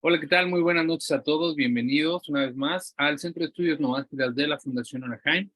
Hola, ¿qué tal? Muy buenas noches a todos. Bienvenidos una vez más al Centro de Estudios Nováspidas de la Fundación Anaheim.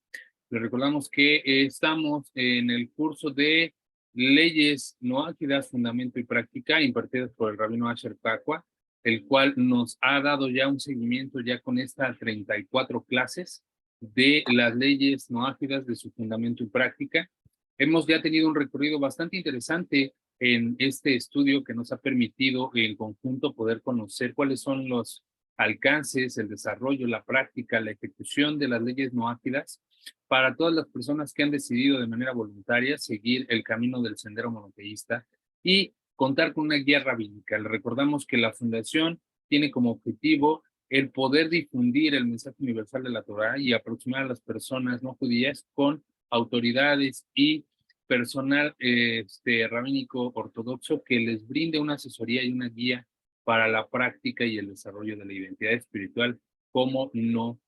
Les recordamos que estamos en el curso de Leyes No Ágidas, Fundamento y Práctica, impartidas por el rabino Asher Taqwa, el cual nos ha dado ya un seguimiento ya con estas 34 clases de las leyes no ágidas, de su fundamento y práctica. Hemos ya tenido un recorrido bastante interesante en este estudio que nos ha permitido en conjunto poder conocer cuáles son los alcances, el desarrollo, la práctica, la ejecución de las leyes no ágidas para todas las personas que han decidido de manera voluntaria seguir el camino del sendero monoteísta y contar con una guía rabínica. Le recordamos que la Fundación tiene como objetivo el poder difundir el mensaje universal de la Torá y aproximar a las personas no judías con autoridades y personal rabínico ortodoxo que les brinde una asesoría y una guía para la práctica y el desarrollo de la identidad espiritual como no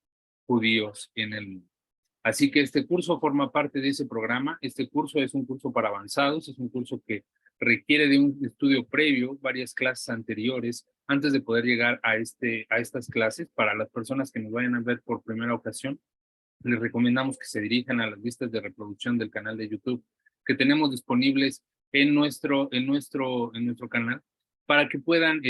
judíos en el mundo. Así que este curso forma parte de ese programa. Este curso es un curso para avanzados, es un curso que requiere de un estudio previo, varias clases anteriores, antes de poder llegar a estas clases. Para las personas que nos vayan a ver por primera ocasión, les recomendamos que se dirijan a las listas de reproducción del canal de YouTube que tenemos disponibles en nuestro canal para que puedan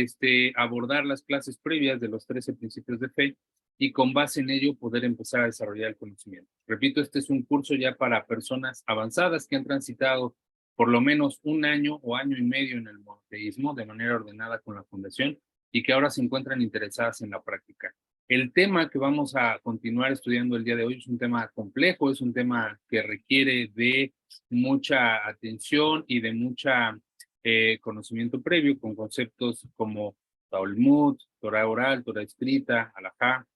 abordar las clases previas de los 13 principios de fe y con base en ello poder empezar a desarrollar el conocimiento. Repito, este es un curso ya para personas avanzadas que han transitado por lo menos un año o año y medio en el monoteísmo de manera ordenada con la Fundación y que ahora se encuentran interesadas en la práctica. El tema que vamos a continuar estudiando el día de hoy es un tema complejo, es un tema que requiere de mucha atención y de mucha conocimiento previo con conceptos como Talmud, Torah oral, Torah escrita, Halajá,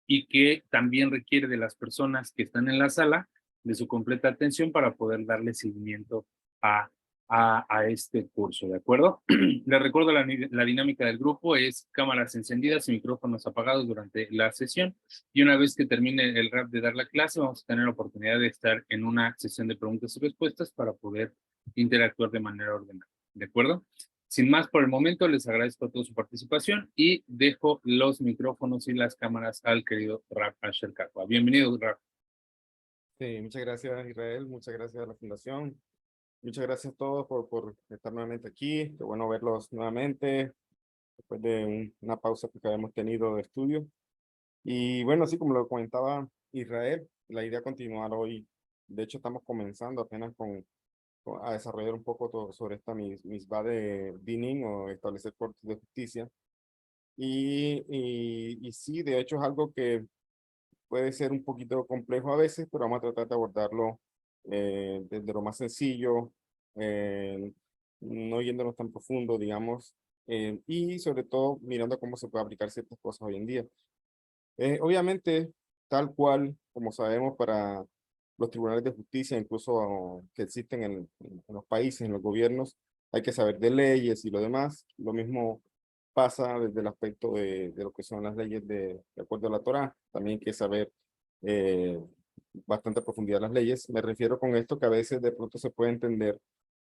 y que también requiere de las personas que están en la sala de su completa atención para poder darle seguimiento a, a este curso, ¿de acuerdo? Les recuerdo la dinámica del grupo es cámaras encendidas y micrófonos apagados durante la sesión y una vez que termine el rap de dar la clase vamos a tener la oportunidad de estar en una sesión de preguntas y respuestas para poder interactuar de manera ordenada, ¿de acuerdo? Sin más por el momento, les agradezco toda su participación y dejo los micrófonos y las cámaras al querido Raf Asher Kakwa. Bienvenido, Raf. Sí, muchas gracias Israel, muchas gracias a la Fundación, muchas gracias a todos por estar nuevamente aquí. Qué bueno verlos nuevamente después de una pausa que habíamos tenido de estudio. Y bueno, así como lo comentaba Israel, la idea es continuar hoy. De hecho, estamos comenzando apenas a desarrollar un poco todo sobre esta misma de Dinim o establecer cortes de justicia. Y sí, de hecho es algo que puede ser un poquito complejo a veces, pero vamos a tratar de abordarlo desde lo más sencillo, eh, no yéndonos tan profundo, digamos, y sobre todo mirando cómo se puede aplicar ciertas cosas hoy en día. Obviamente, tal cual, como sabemos, para los tribunales de justicia, incluso que existen en los países, en los gobiernos, hay que saber de leyes y lo demás. Lo mismo pasa desde el aspecto de lo que son las leyes de acuerdo a la Torá. También hay que saber eh, bastante a profundidad las leyes. Me refiero con esto que a veces de pronto se puede entender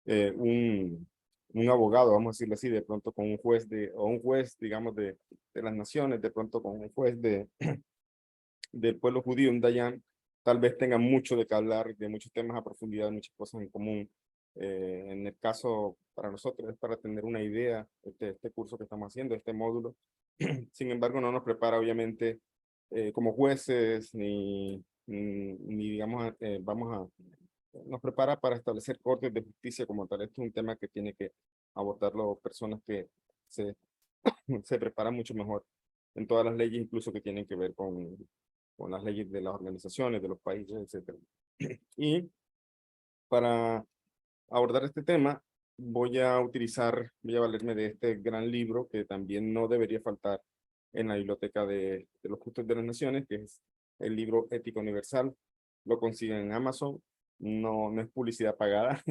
eh, un, un abogado, vamos a decirlo así, de pronto con un juez o un juez, digamos, de las naciones, de pronto con un juez del pueblo judío, un Dayan, tal vez tenga mucho de qué hablar, de muchos temas a profundidad, muchas cosas en común. En el caso para nosotros es para tener una idea, este curso que estamos haciendo, este módulo. Sin embargo, no nos prepara obviamente como jueces, ni digamos, nos prepara para establecer cortes de justicia como tal. Esto es un tema que tiene que abordarlo personas que se, se preparan mucho mejor en todas las leyes, incluso que tienen que ver con las leyes de las organizaciones, de los países, etcétera. Y para abordar este tema, voy a valerme de este gran libro que también no debería faltar en la biblioteca de los Justos de las Naciones, que es el libro Ética Universal. Lo consiguen en Amazon, no es publicidad pagada,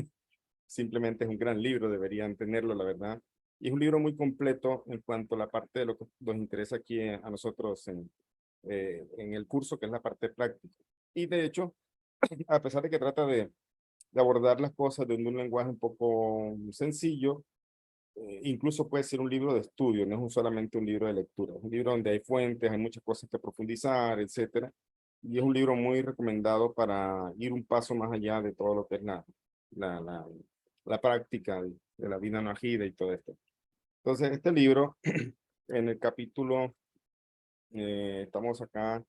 simplemente es un gran libro, deberían tenerlo, la verdad. Y es un libro muy completo en cuanto a la parte de lo que nos interesa aquí a nosotros en el curso, que es la parte práctica. Y de hecho, a pesar de que trata de abordar las cosas de un lenguaje un poco sencillo, incluso puede ser un libro de estudio, no es solamente un libro de lectura, es un libro donde hay fuentes, hay muchas cosas que profundizar, etcétera. Y es un libro muy recomendado para ir un paso más allá de todo lo que es la, la, la práctica de la vida no agida y todo esto. Entonces, este libro, en el capítulo, estamos acá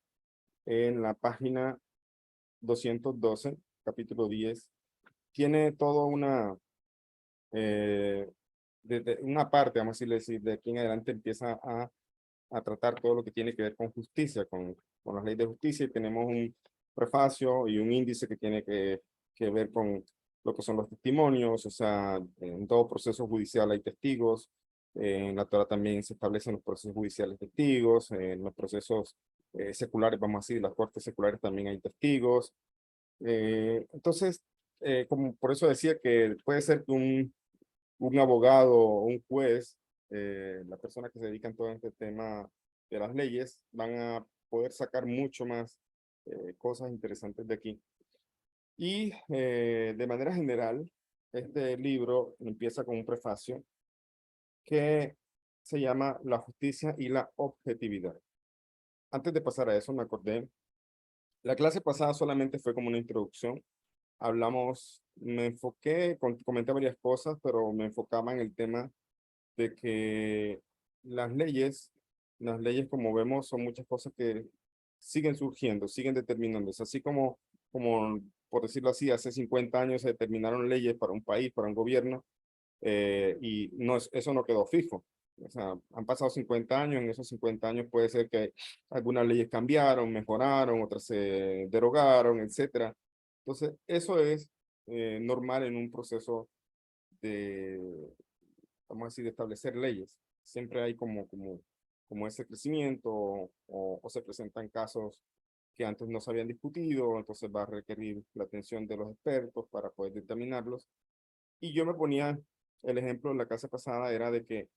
en la página 212, capítulo 10, tiene toda eh, una parte, vamos a decir, de aquí en adelante empieza a tratar todo lo que tiene que ver con justicia, con las leyes de justicia, y tenemos un prefacio y un índice que tiene que ver con lo que son los testimonios, o sea, en todo proceso judicial hay testigos, en la Torah también se establecen los procesos judiciales testigos, en los procesos seculares, vamos a decir, las cortes seculares también hay testigos. Entonces, como por eso decía que puede ser que un abogado o un juez, la persona que se dedica en todo este tema de las leyes, van a poder sacar mucho más cosas interesantes de aquí. Y de manera general, este libro empieza con un prefacio que se llama La justicia y la objetividad. Antes de pasar a eso, me acordé, la clase pasada solamente fue como una introducción. Hablamos, me enfoqué, comenté varias cosas, pero me enfocaba en el tema de que las leyes como vemos son muchas cosas que siguen surgiendo, siguen determinándose, así como por decirlo así, hace 50 años se determinaron leyes para un país, para un gobierno, y no eso no quedó fijo. O sea, han pasado 50 años, en esos 50 años puede ser que algunas leyes cambiaron, mejoraron, otras se derogaron, etcétera. Entonces, eso es normal en un proceso de, vamos a decir, de establecer leyes. Siempre hay como ese crecimiento o se presentan casos que antes no se habían discutido, entonces va a requerir la atención de los expertos para poder determinarlos. Y yo me ponía el ejemplo en la clase pasada, era de que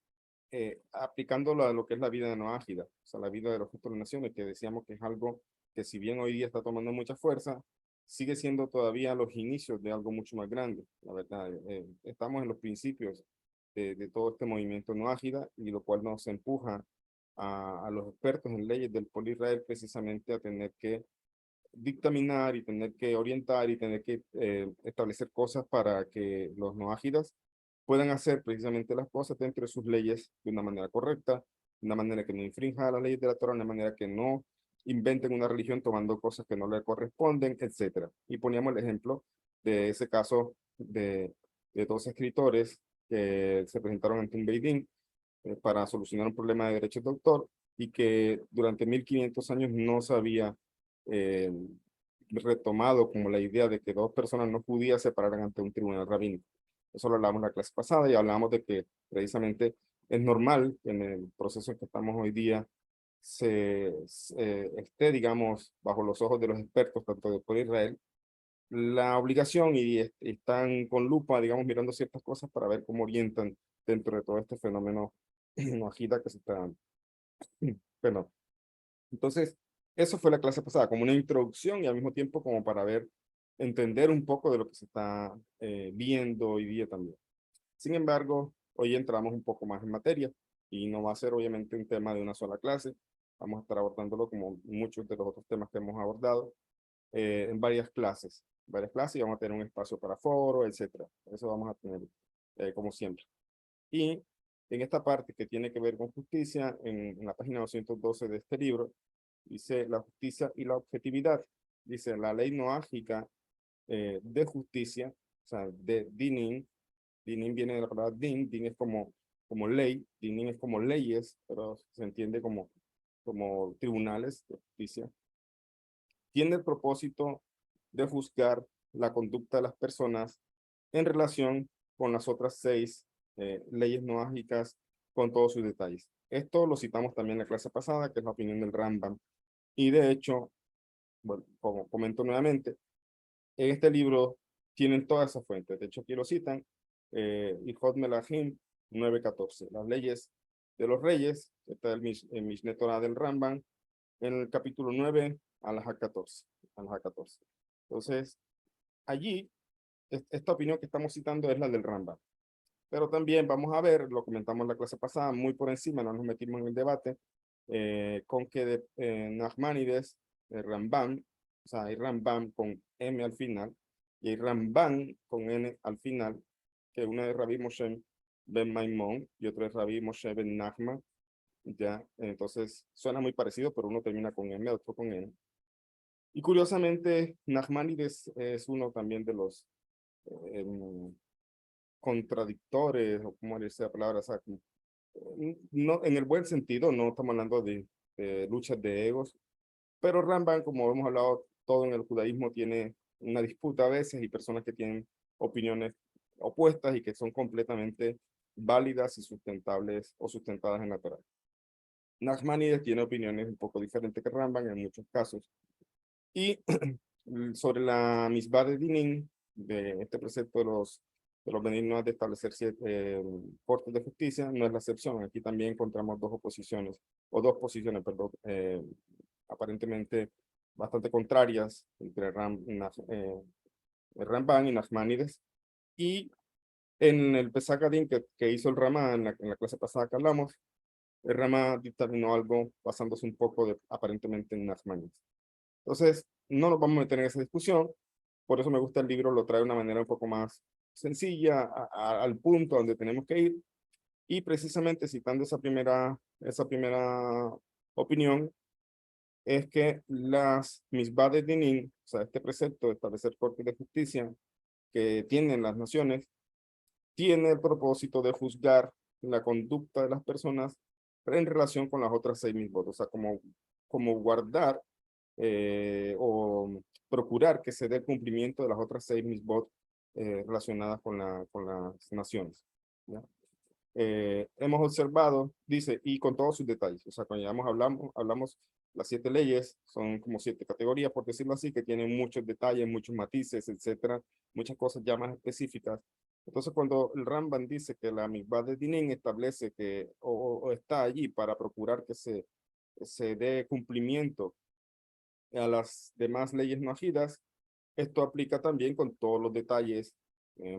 aplicándolo a lo que es la vida no ágida, o sea, la vida de los futuros naciones, que decíamos que es algo que si bien hoy día está tomando mucha fuerza, sigue siendo todavía los inicios de algo mucho más grande, la verdad. Estamos en los principios de todo este movimiento no ágida y lo cual nos empuja a los expertos en leyes del pueblo de Israel precisamente a tener que dictaminar y tener que orientar y tener que establecer cosas para que los no ágidas puedan hacer precisamente las cosas dentro de sus leyes de una manera correcta, de una manera que no infrinja las leyes de la Torah, de una manera que no inventen una religión tomando cosas que no le corresponden, etcétera. Y poníamos el ejemplo de ese caso de dos escritores que se presentaron ante un Beidín para solucionar un problema de derechos de autor y que durante 1500 años no se había eh, retomado como la idea de que dos personas no judías se pararan ante un tribunal rabínico. Eso lo hablamos en la clase pasada y hablamos de que precisamente es normal que en el proceso en que estamos hoy día esté, digamos, bajo los ojos de los expertos, tanto de por Israel, la obligación y están con lupa, digamos, mirando ciertas cosas para ver cómo orientan dentro de todo este fenómeno agita que se está dando. Bueno, entonces, eso fue la clase pasada, como una introducción y al mismo tiempo como para ver, entender un poco de lo que se está viendo hoy día también. Sin embargo, hoy entramos un poco más en materia y no va a ser obviamente un tema de una sola clase. Vamos a estar abordándolo como muchos de los otros temas que hemos abordado en varias clases y vamos a tener un espacio para foro, etcétera. Eso vamos a tener como siempre. Y en esta parte que tiene que ver con justicia, en la página 212 de este libro, dice la justicia y la objetividad. Dice la ley noágica de justicia, o sea, de Dinin. Dinin viene de la palabra Din es como ley, Dinin es como leyes, pero se entiende como tribunales de justicia. Tiene el propósito de juzgar la conducta de las personas en relación con las otras 6 leyes noágicas con todos sus detalles. Esto lo citamos también en la clase pasada, que es la opinión del Rambam. Y de hecho, bueno, como comento nuevamente, en este libro tienen todas esas fuentes. De hecho, aquí lo citan, Ilhot Melahim 9:14. Las leyes de los reyes, está el Mishneh Torah del Rambam, en el capítulo 9, Alajá 14. Alajá 14. Entonces, allí, esta opinión que estamos citando es la del Rambam. Pero también vamos a ver, lo comentamos la clase pasada, muy por encima, no nos metimos en el debate, con que Nachmanides, Rambam, o sea, hay Rambam con M al final, y hay Ramban con N al final, que uno es Rabbi Moshe ben Maimón y otro es Rabbi Moshe ben Nachman, ya, entonces suena muy parecido, pero uno termina con M, otro con N. Y curiosamente, Nachmanides es uno también de los contradictores, o como dice la palabra, o sea, no, en el buen sentido, no estamos hablando de luchas de egos, pero Ramban, como hemos hablado, todo en el judaísmo tiene una disputa a veces y personas que tienen opiniones opuestas y que son completamente válidas y sustentables o sustentadas en la Torá. Nachmanides tiene opiniones un poco diferentes que Ramban en muchos casos. Y sobre la misbah de Dinin, de este precepto de los benignos de establecer cortes de justicia, no es la excepción. Aquí también encontramos dos oposiciones, o dos posiciones, perdón, aparentemente bastante contrarias entre Ramban y Nachmanides. Y en el Pesach Adin que hizo el Rama en la clase pasada que hablamos, el Rama dictaminó algo basándose un poco aparentemente en Nachmanides. Entonces, no nos vamos a meter en esa discusión, por eso me gusta el libro, lo trae de una manera un poco más sencilla, al punto donde tenemos que ir, y precisamente citando esa primera opinión, es que las misbah de Dinin, o sea, este precepto de establecer cortes de justicia que tienen las naciones, tiene el propósito de juzgar la conducta de las personas en relación con las otras 6 misbot, o sea, como guardar o procurar que se dé cumplimiento de las otras 6 misbot relacionadas con las naciones. ¿Ya? Hemos observado, dice, y con todos sus detalles, o sea, cuando hablamos las 7 leyes, son como 7 categorías, por decirlo así, que tienen muchos detalles, muchos matices, etcétera, muchas cosas ya más específicas. Entonces, cuando el Ramban dice que la Mikvah de Dinin establece que, o está allí para procurar que se dé cumplimiento a las demás leyes no agidas, esto aplica también con todos los detalles,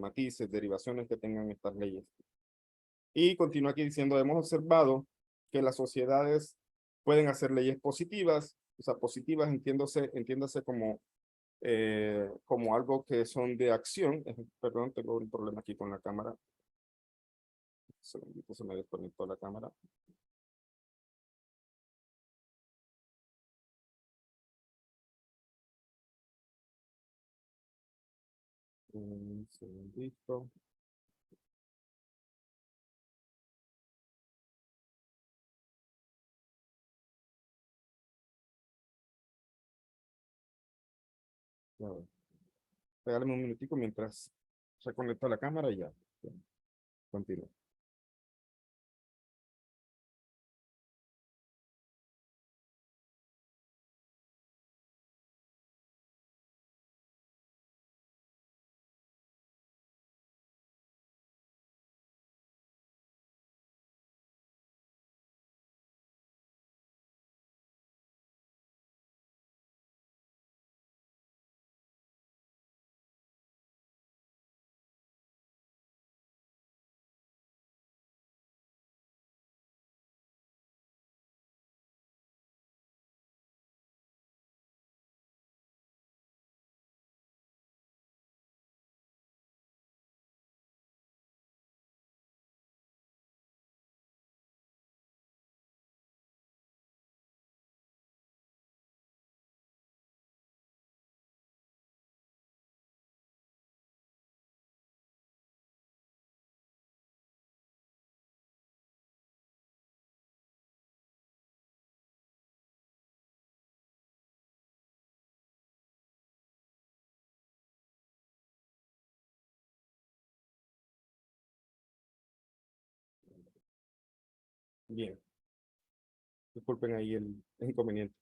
matices, derivaciones que tengan estas leyes. Y continúa aquí diciendo, hemos observado que las sociedades pueden hacer leyes positivas, o sea, positivas entiéndase como algo que son de acción. Perdón, tengo un problema aquí con la cámara. Un segundito, se me desconectó la cámara. Un segundito. Ya ver. Regálame un minutico mientras se conecta la cámara y ya. Continúo. Bien, disculpen ahí el inconveniente.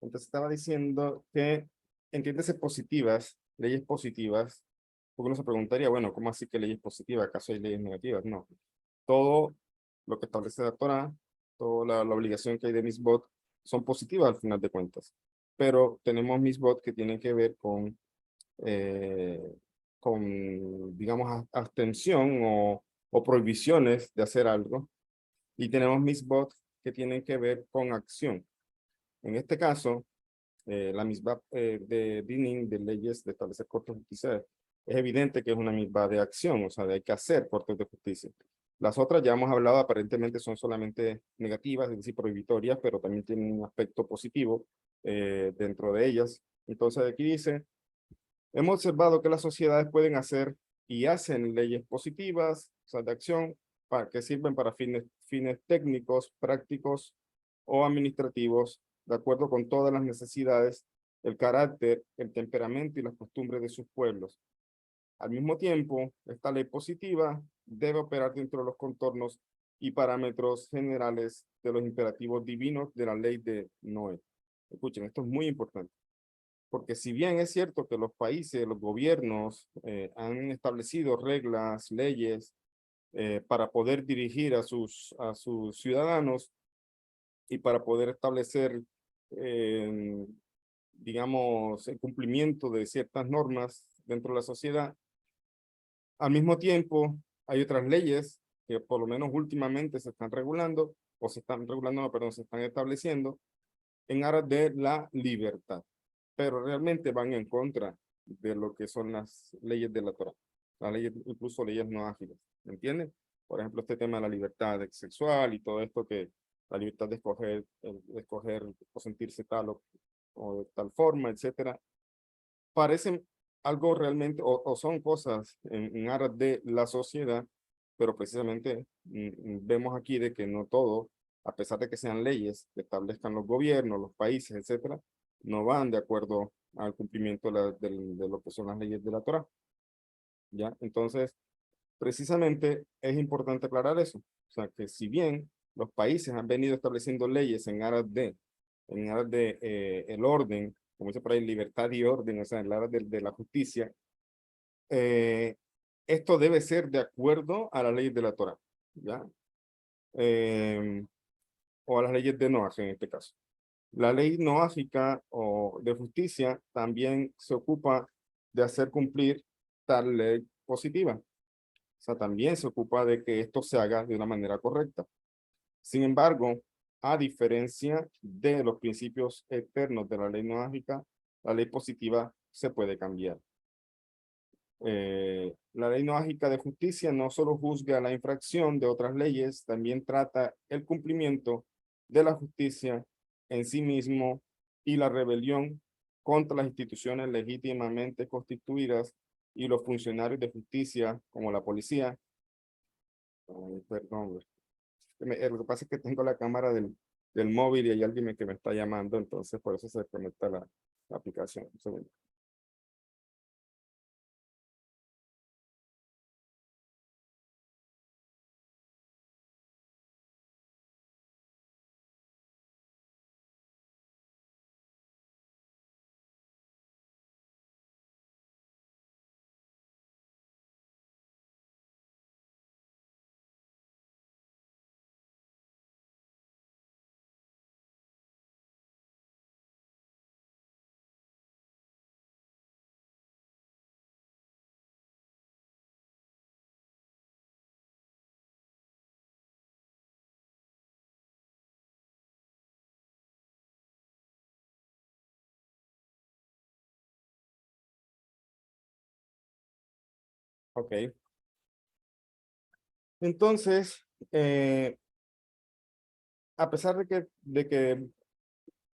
Entonces estaba diciendo que entiéndese positivas, leyes positivas, porque uno se preguntaría, bueno, ¿cómo así que leyes positivas? ¿Acaso hay leyes negativas? No. Todo lo que establece la Torah, toda la obligación que hay de misbot, son positivas al final de cuentas. Pero tenemos misbot que tienen que ver eh, con digamos, abstención o prohibiciones de hacer algo. Y tenemos misbot que tienen que ver con acción. En este caso, la misma de Dinning, de leyes de establecer cortes de justicia, es evidente que es una misma de acción, o sea, de hay que hacer cortes de justicia. Las otras ya hemos hablado, aparentemente son solamente negativas, es decir, prohibitorias, pero también tienen un aspecto positivo dentro de ellas. Entonces aquí dice, hemos observado que las sociedades pueden hacer y hacen leyes positivas, o sea, de acción, para, que sirven para fines técnicos, prácticos o administrativos, de acuerdo con todas las necesidades, el carácter, el temperamento y las costumbres de sus pueblos. Al mismo tiempo, esta ley positiva debe operar dentro de los contornos y parámetros generales de los imperativos divinos de la ley de Noé. Escuchen, esto es muy importante. Porque si bien es cierto que los países, los gobiernos han establecido reglas, leyes para poder dirigir a sus ciudadanos y para poder establecer, digamos, el cumplimiento de ciertas normas dentro de la sociedad, al mismo tiempo hay otras leyes que por lo menos últimamente se están regulando, o se están regulando, no, perdón, se están estableciendo en aras de la libertad, pero realmente van en contra de lo que son las leyes de la Torá, las leyes, incluso leyes no ágiles, ¿me entienden? Por ejemplo, este tema de la libertad sexual y todo esto que la libertad de escoger o sentirse tal o de tal forma, etcétera, parecen algo realmente, o son cosas en aras de la sociedad, pero precisamente vemos aquí de que no todo, a pesar de que sean leyes que establezcan los gobiernos, los países, etcétera, no van de acuerdo al cumplimiento de lo que son las leyes de la Torá. ¿Ya? Entonces, precisamente es importante aclarar eso. O sea, que si bien los países han venido estableciendo leyes en aras de el orden, como dice por ahí, libertad y orden, o sea, en aras de la justicia, eh, esto debe ser de acuerdo a la ley de la Torá, ¿ya? Eh, o a las leyes de Noah en este caso. La ley noágica o de justicia también se ocupa de hacer cumplir tal ley positiva. O sea, también se ocupa de que esto se haga de una manera correcta. Sin embargo, a diferencia de los principios eternos de la ley noágica, la ley positiva se puede cambiar. La ley noágica de justicia no solo juzga la infracción de otras leyes, también trata el cumplimiento de la justicia en sí mismo y la rebelión contra las instituciones legítimamente constituidas y los funcionarios de justicia, como la policía. Ay, perdón, lo que pasa es que tengo la cámara del móvil y hay alguien que me está llamando, entonces por eso se conecta la aplicación. Un segundo. Ok. Entonces, a pesar de que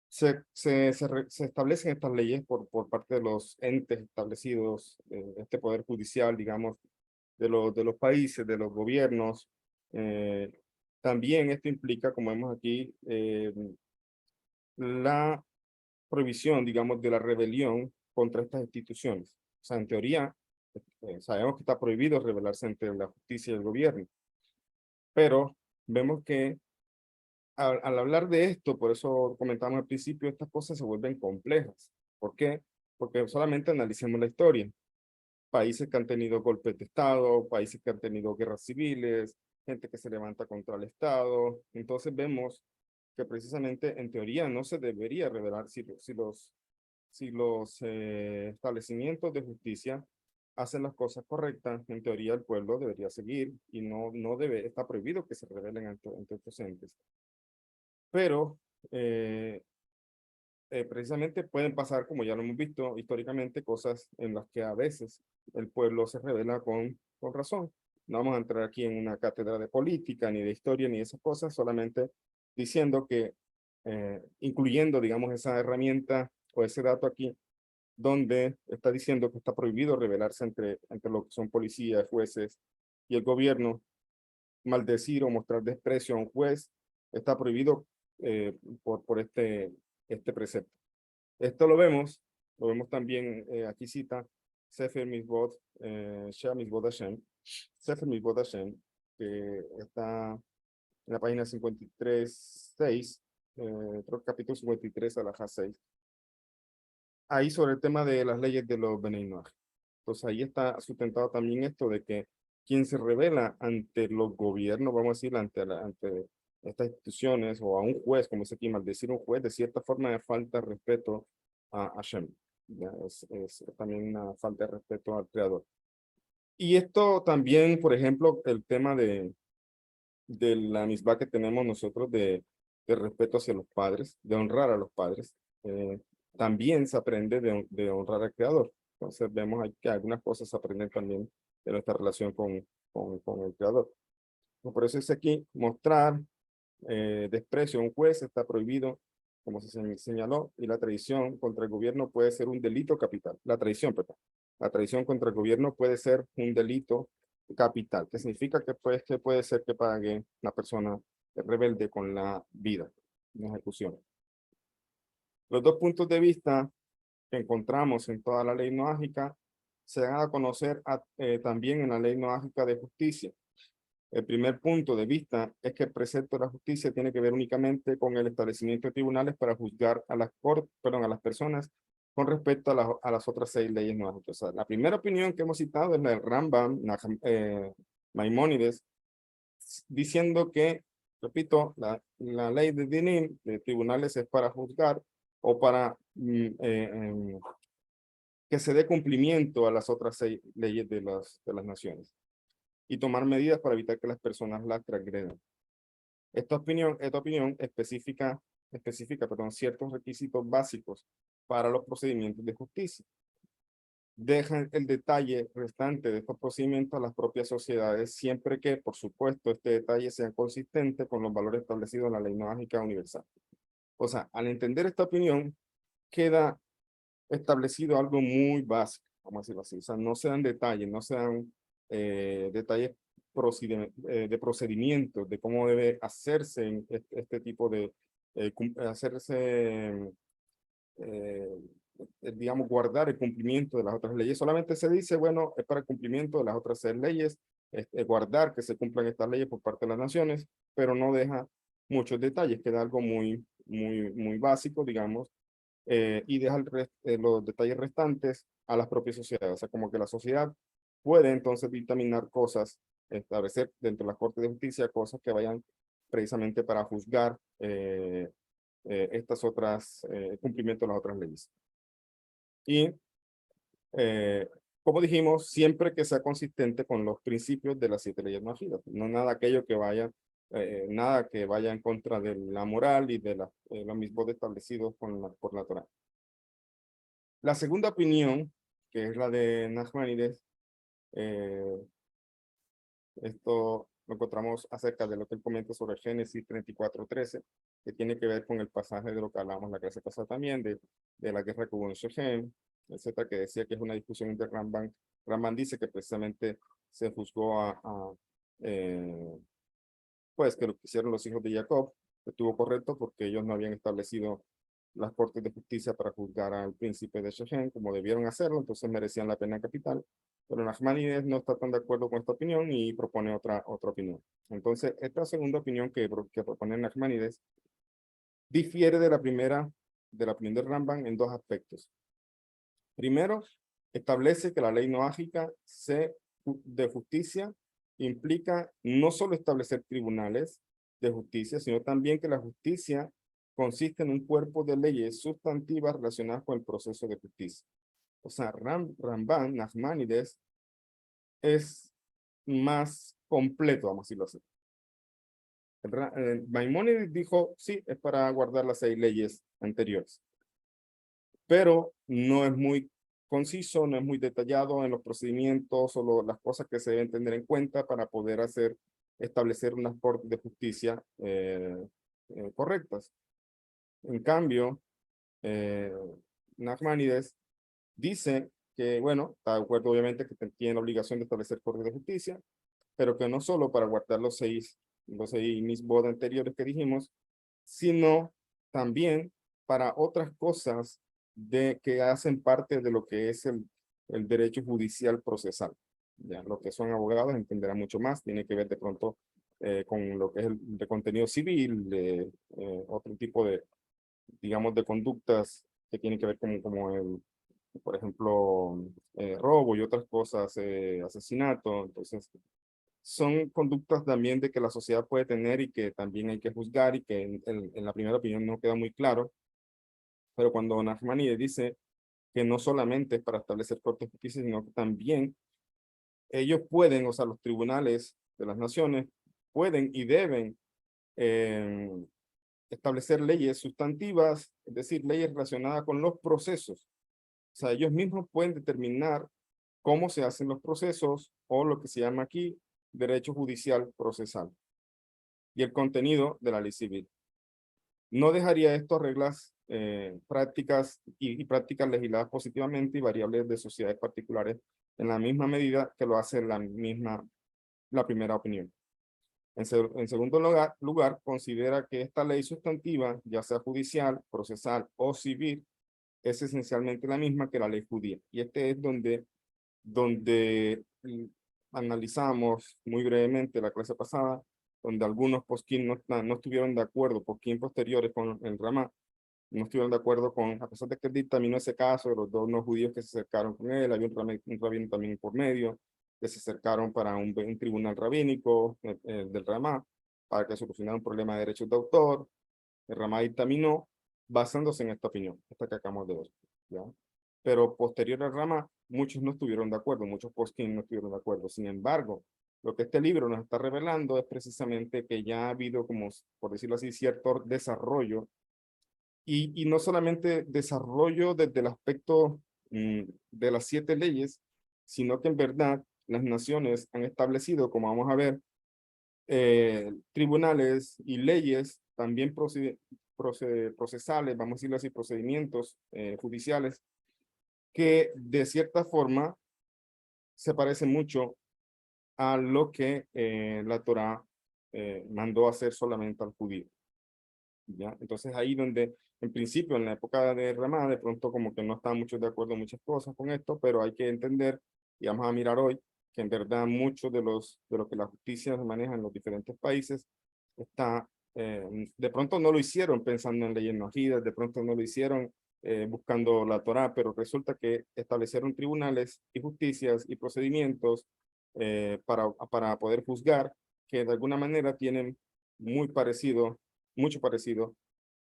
se establecen estas leyes por parte de los entes establecidos, este poder judicial, digamos, de los países, de los gobiernos, eh, también esto implica, como vemos aquí, la prohibición, digamos, de la rebelión contra estas instituciones. O sea, en teoría, sabemos que está prohibido rebelarse entre la justicia y el gobierno, pero vemos que al hablar de esto, por eso comentamos al principio, estas cosas se vuelven complejas. ¿Por qué? Porque solamente analicemos la historia. Países que han tenido golpes de Estado, países que han tenido guerras civiles, gente que se levanta contra el Estado. Entonces vemos que precisamente en teoría no se debería revelar si los establecimientos de justicia hacen las cosas correctas, en teoría el pueblo debería seguir y no debe, está prohibido que se rebelen ante estos entes. Pero precisamente pueden pasar, como ya lo hemos visto históricamente, cosas en las que a veces el pueblo se revela con razón. No vamos a entrar aquí en una cátedra de política, ni de historia, ni de esas cosas, solamente diciendo que, incluyendo, digamos, esa herramienta o ese dato aquí, donde está diciendo que está prohibido rebelarse entre lo que son policías, jueces y el gobierno, maldecir o mostrar desprecio a un juez, está prohibido por este precepto. Esto lo vemos también, aquí cita Sefer Mitzvot, Shea Mitzvot Hashem, Sefer Mitzvot Hashem, que está en la página 53.6, creo que capítulo 53 a la 6, ahí sobre el tema de las leyes de los Bnei Noach. Entonces ahí está sustentado también esto de que quien se revela ante los gobiernos, vamos a decir, ante estas instituciones o a un juez, como dice aquí, maldecir a un juez, de cierta forma de falta de respeto a Hashem. Ya, es también una falta de respeto al Creador. Y esto también, por ejemplo, el tema de la misma que tenemos nosotros de respeto hacia los padres, de honrar a los padres, también se aprende de honrar al Creador. Entonces vemos ahí que algunas cosas se aprenden también de nuestra relación con el Creador. Por eso es aquí mostrar desprecio a un juez está prohibido, como se señaló, y la traición contra el gobierno puede ser un delito capital. La traición, perdón. La traición contra el gobierno puede ser un delito capital, que significa que, pues, que puede ser que pague la persona rebelde con la vida en ejecución. Los dos puntos de vista que encontramos en toda la ley noágica se dan a conocer también en la ley noágica de justicia. El primer punto de vista es que el precepto de la justicia tiene que ver únicamente con el establecimiento de tribunales para juzgar a a las personas con respecto a las otras 6 leyes noágicas. O sea, la primera opinión que hemos citado es la del Rambam, Maimónides, diciendo que, repito, la ley de Dinim, de tribunales, es para juzgar o para que se dé cumplimiento a las otras 6 leyes de las naciones y tomar medidas para evitar que las personas las transgredan. Esta opinión especifica, ciertos requisitos básicos para los procedimientos de justicia. Dejan el detalle restante de estos procedimientos a las propias sociedades, siempre que, por supuesto, este detalle sea consistente con los valores establecidos en la ley noágica universal. O sea, al entender esta opinión, queda establecido algo muy básico, vamos a decirlo así. O sea, no se dan detalles, no se dan detalles de procedimientos, de cómo debe hacerse en este tipo de, digamos, guardar el cumplimiento de las otras leyes. Solamente se dice, bueno, es para el cumplimiento de las otras 6 leyes, guardar que se cumplan estas leyes por parte de las naciones, pero no deja muchos detalles, queda algo muy básico, digamos, y deja los detalles restantes a las propias sociedades. O sea, como que la sociedad puede entonces dictaminar cosas, establecer dentro de la Corte de Justicia cosas que vayan precisamente para juzgar estas otras, cumplimiento de las otras leyes. Y, como dijimos, siempre que sea consistente con los principios de las 7 leyes noajidas, no nada aquello que vaya, nada que vaya en contra de la moral y de los mismos establecidos por la Torá. La segunda opinión, que es la de Nachmanides, esto lo encontramos acerca de lo que él comenta sobre Génesis 34:13, que tiene que ver con el pasaje de lo que hablamos la clase pasada también, de la guerra que hubo en Shechem, etcétera, que decía que es una discusión entre Ramban. Ramban dice que precisamente se juzgó pues que lo que hicieron los hijos de Jacob estuvo correcto porque ellos no habían establecido las cortes de justicia para juzgar al príncipe de Shechem como debieron hacerlo, entonces merecían la pena capital. Pero Nachmanides no está tan de acuerdo con esta opinión y propone otra opinión. Entonces, esta segunda opinión que propone Nachmanides difiere de la primera, de la opinión de Ramban en 2 aspectos. Primero, establece que la ley noágica de justicia implica no solo establecer tribunales de justicia, sino también que la justicia consiste en un cuerpo de leyes sustantivas relacionadas con el proceso de justicia. O sea, Ramban, Nachmanides, es más completo, vamos a decirlo así. Maimónides dijo, sí, es para guardar las 6 leyes anteriores, pero no es muy conciso, no es muy detallado en los procedimientos o las cosas que se deben tener en cuenta para poder establecer unas cortes de justicia correctas. En cambio, Nachmanides dice que, bueno, está de acuerdo obviamente que tiene la obligación de establecer cortes de justicia, pero que no solo para guardar los seis misbod anteriores que dijimos, sino también para otras cosas que hacen parte de lo que es el derecho judicial procesal. Ya, los que son abogados entenderán mucho más, tiene que ver de pronto con lo que es de contenido civil, de otro tipo de, digamos, de conductas que tienen que ver como por ejemplo, robo y otras cosas, asesinato. Entonces, son conductas también de que la sociedad puede tener y que también hay que juzgar y que en la primera opinión no queda muy claro. Pero cuando Nachmanides dice que no solamente es para establecer cortes de justicia, sino que también ellos pueden, o sea, los tribunales de las naciones pueden y deben eh, establecer leyes sustantivas, es decir, leyes relacionadas con los procesos. O sea, ellos mismos pueden determinar cómo se hacen los procesos o lo que se llama aquí derecho judicial procesal y el contenido de la ley civil. No dejaría esto reglas prácticas y prácticas legisladas positivamente y variables de sociedades particulares en la misma medida que lo hace la primera opinión. En segundo lugar, considera que esta ley sustantiva, ya sea judicial, procesal o civil, es esencialmente la misma que la ley judía. Y este es donde analizamos muy brevemente la clase pasada, donde algunos posquín no estuvieron de acuerdo, posquín posteriores con el Ramá, no estuvieron de acuerdo con, a pesar de que él dictaminó ese caso de los dos no judíos que se acercaron con él, había un rabino también por medio, que se acercaron para un tribunal rabínico del Ramá, para que solucionara un problema de derechos de autor. El Ramá dictaminó basándose en esta opinión, esta que acabamos de ver, ¿ya? Pero posterior al Ramá, muchos no estuvieron de acuerdo, muchos posquín no estuvieron de acuerdo. Sin embargo, lo que este libro nos está revelando es precisamente que ya ha habido, como por decirlo así, cierto desarrollo y no solamente desarrollo desde el aspecto de las 7 leyes, sino que en verdad las naciones han establecido, como vamos a ver, tribunales y leyes, también procesales, vamos a decirlo así, procedimientos judiciales, que de cierta forma se parecen mucho a lo que la Torá mandó hacer solamente al judío. ¿Ya? Entonces ahí donde, en principio, en la época de Ramá, de pronto como que no estaban muchos de acuerdo en muchas cosas con esto, pero hay que entender, y vamos a mirar hoy, que en verdad mucho de lo que la justicia maneja en los diferentes países está, de pronto no lo hicieron pensando en leyes nojidas, de pronto no lo hicieron buscando la Torá, pero resulta que establecieron tribunales y justicias y procedimientos para poder juzgar que de alguna manera tienen muy parecido mucho parecido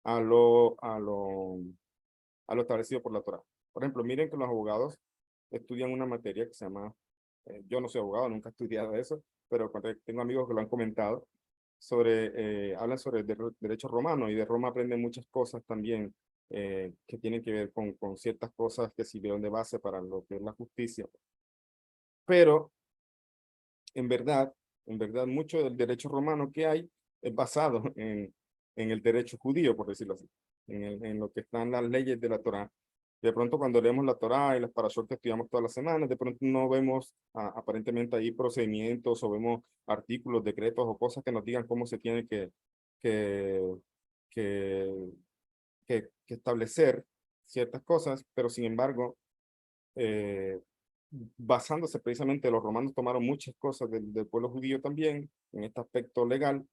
a lo establecido por la Torá. Por ejemplo, miren que los abogados estudian una materia que se llama, yo no soy abogado, nunca he estudiado eso, pero tengo amigos que lo han comentado, hablan sobre derecho romano y de Roma aprenden muchas cosas también que tienen que ver con ciertas cosas que sirvieron de base para lo que es la justicia. Pero en verdad, mucho del derecho romano que hay es basado en el derecho judío, por decirlo así, en lo que están las leyes de la Torá. De pronto cuando leemos la Torá y las parashot que estudiamos todas las semanas, de pronto no vemos aparentemente ahí procedimientos o vemos artículos, decretos o cosas que nos digan cómo se tiene que, que, que establecer ciertas cosas, pero sin embargo, eh, basándose precisamente, los romanos tomaron muchas cosas del pueblo judío también en este aspecto legal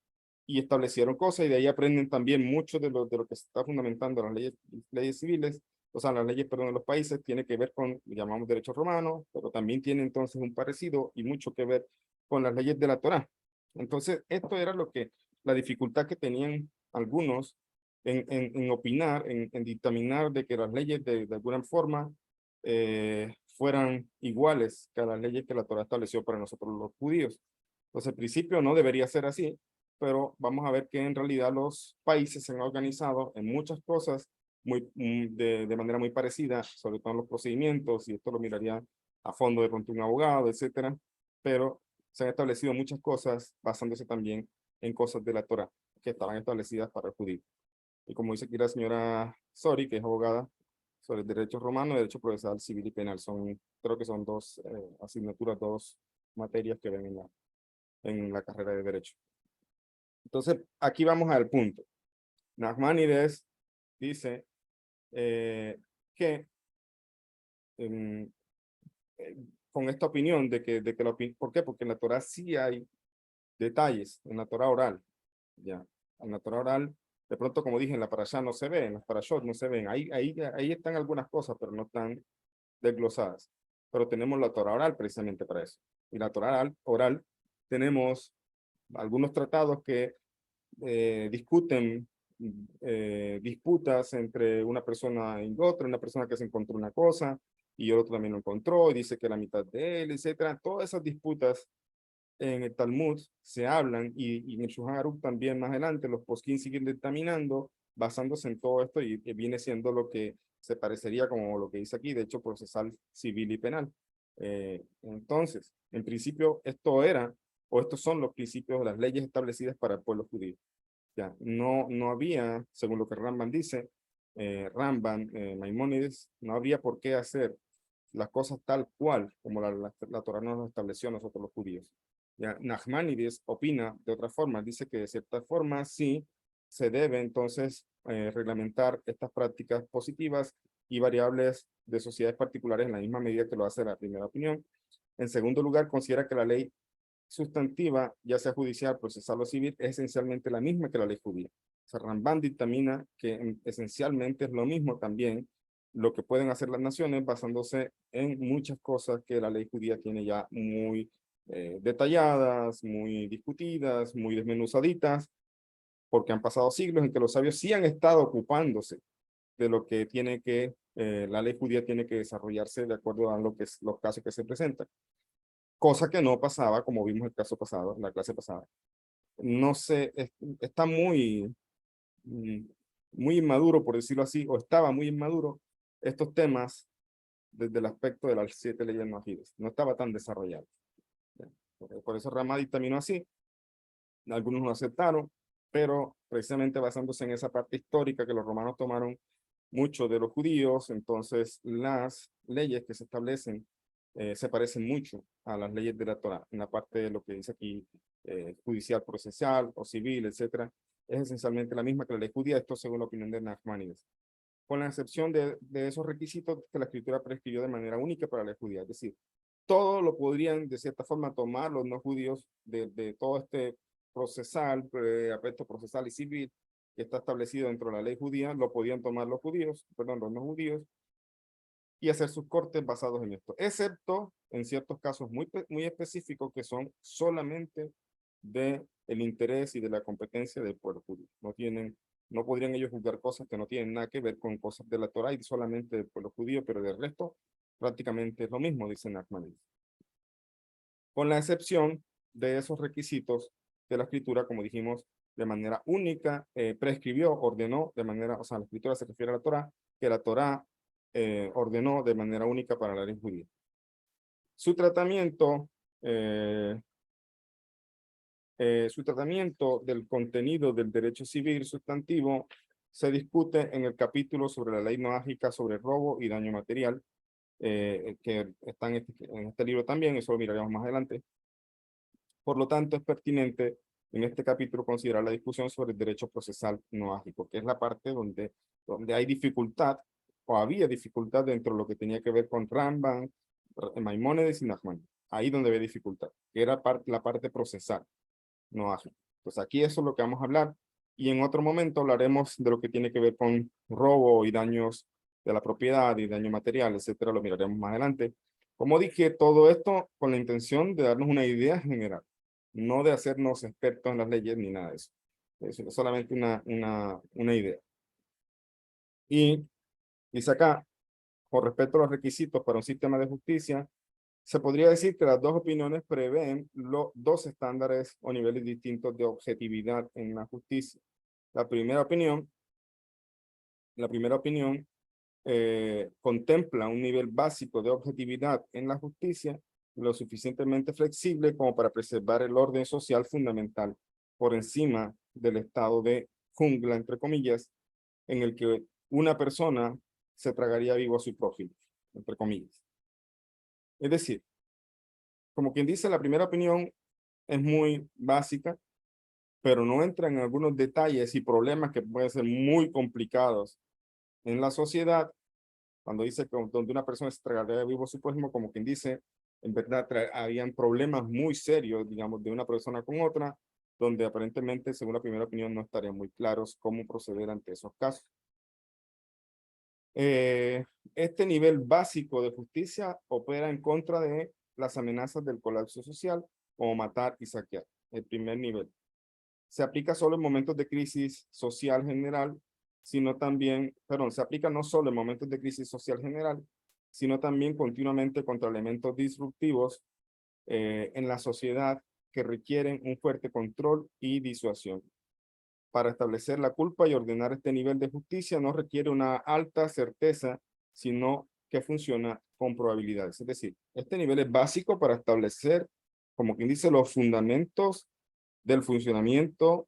y establecieron cosas y de ahí aprenden también mucho de lo que se está fundamentando las leyes civiles, o sea, las leyes, perdón, de los países, tiene que ver con, llamamos derecho romano, pero también tiene entonces un parecido y mucho que ver con las leyes de la Torá. Entonces, esto era la dificultad que tenían algunos en opinar, en dictaminar de que las leyes de alguna forma fueran iguales que las leyes que la Torá estableció para nosotros los judíos. Entonces, al principio no debería ser así, pero vamos a ver que en realidad los países se han organizado en muchas cosas de manera muy parecida, sobre todo en los procedimientos, y esto lo miraría a fondo de pronto un abogado, etcétera, pero se han establecido muchas cosas basándose también en cosas de la Torá que estaban establecidas para el judío. Y como dice aquí la señora Sori, que es abogada sobre el derecho romano, derecho procesal, civil y penal, creo que son dos asignaturas, dos materias que ven en la carrera de derecho. Entonces, aquí vamos al punto. Nachmanides dice que con esta opinión de que ¿por qué? Porque en la Torá sí hay detalles, en la Torá oral, ya, en la Torá oral, de pronto, como dije, en la parashá no se ve, en las parashot no se ven, ahí están algunas cosas, pero no están desglosadas, pero tenemos la Torá oral precisamente para eso, y la Torá oral tenemos algunos tratados que discuten disputas entre una persona y otra, una persona que se encontró una cosa y el otro también lo encontró y dice que la mitad de él, etcétera. Todas esas disputas en el Talmud se hablan y en el Shulchan Aruch también más adelante los poskim siguen dictaminando basándose en todo esto y viene siendo lo que se parecería como lo que dice aquí, de hecho procesal, civil y penal. Entonces, en principio esto era o estos son los principios de las leyes establecidas para el pueblo judío. Ya, no había, según lo que Ramban dice, Ramban, Maimónides, no habría por qué hacer las cosas tal cual como la Torá nos estableció a nosotros los judíos. Ya, Nachmanides opina de otra forma, dice que de cierta forma sí se debe entonces reglamentar estas prácticas positivas y variables de sociedades particulares en la misma medida que lo hace la primera opinión. En segundo lugar, considera que la ley sustantiva, ya sea judicial, procesal o civil, es esencialmente la misma que la ley judía. O sea, Ramban dictamina que esencialmente es lo mismo también lo que pueden hacer las naciones basándose en muchas cosas que la ley judía tiene ya muy detalladas, muy discutidas, muy desmenuzaditas, porque han pasado siglos en que los sabios sí han estado ocupándose de lo que tiene que, la ley judía tiene que desarrollarse de acuerdo a lo que es, los casos que se presentan. Cosa que no pasaba, como vimos el caso pasado, en la clase pasada. No sé, está mm, muy inmaduro, por decirlo así, o estaba muy inmaduro estos temas desde el aspecto de las 7 leyes noajides. No estaba tan desarrollado. Por eso Ramá dictaminó así. Algunos lo aceptaron, pero precisamente basándose en esa parte histórica que los romanos tomaron mucho de los judíos, entonces las leyes que se establecen se parecen mucho a las leyes de la Torá, en la parte de lo que dice aquí, judicial, procesal o civil, etcétera, es esencialmente la misma que la ley judía, esto según la opinión de Nachmanides, con la excepción de esos requisitos que la escritura prescribió de manera única para la ley judía, es decir, todo lo podrían de cierta forma tomar los no judíos de todo este procesal, aspecto procesal y civil que está establecido dentro de la ley judía, lo podían tomar los judíos, perdón, los no judíos, y hacer sus cortes basados en esto, excepto en ciertos casos muy específicos que son solamente de el interés y de la competencia del pueblo judío. No podrían ellos juzgar cosas que no tienen nada que ver con cosas de la Torá y solamente del pueblo judío, pero del resto prácticamente es lo mismo, dice Nachmanides. Con la excepción de esos requisitos de la escritura, como dijimos, de manera única, prescribió, ordenó de manera, o sea, la escritura se refiere a la Torá, que la Torá ordenó de manera única para la ley judía. Su tratamiento, del contenido del derecho civil sustantivo se discute en el capítulo sobre la ley noágica sobre robo y daño material, que está en este libro también, eso lo miraremos más adelante. Por lo tanto, es pertinente en este capítulo considerar la discusión sobre el derecho procesal noágico, que es la parte donde hay dificultad o había dificultad dentro de lo que tenía que ver con Ramban, Maimónides y Nachman. Ahí donde había dificultad, que era la parte procesal noágica. Pues aquí eso es lo que vamos a hablar y en otro momento hablaremos de lo que tiene que ver con robo y daños de la propiedad y daño material, etcétera. Lo miraremos más adelante. Como dije, todo esto con la intención de darnos una idea general, no de hacernos expertos en las leyes ni nada de eso. Es solamente una idea. Y dice acá, con respecto a los requisitos para un sistema de justicia, se podría decir que las dos opiniones prevén dos estándares o niveles distintos de objetividad en la justicia. La primera opinión contempla un nivel básico de objetividad en la justicia lo suficientemente flexible como para preservar el orden social fundamental por encima del estado de jungla, entre comillas, en el que una persona se tragaría vivo a su prójimo, entre comillas. Es decir, como quien dice, la primera opinión es muy básica, pero no entra en algunos detalles y problemas que pueden ser muy complicados en la sociedad. Cuando dice que donde una persona se tragaría vivo a su prójimo, como quien dice, en verdad habían problemas muy serios, digamos, de una persona con otra, donde aparentemente, según la primera opinión, no estarían muy claros cómo proceder ante esos casos. Este nivel básico de justicia opera en contra de las amenazas del colapso social, como matar y saquear. El primer nivel. Se aplica solo en momentos de crisis social general, sino también, perdón, se aplica no solo en momentos de crisis social general, sino también continuamente contra elementos disruptivos en la sociedad que requieren un fuerte control y disuasión. Para establecer la culpa y ordenar este nivel de justicia no requiere una alta certeza, sino que funciona con probabilidades. Es decir, este nivel es básico para establecer, como quien dice, los fundamentos del funcionamiento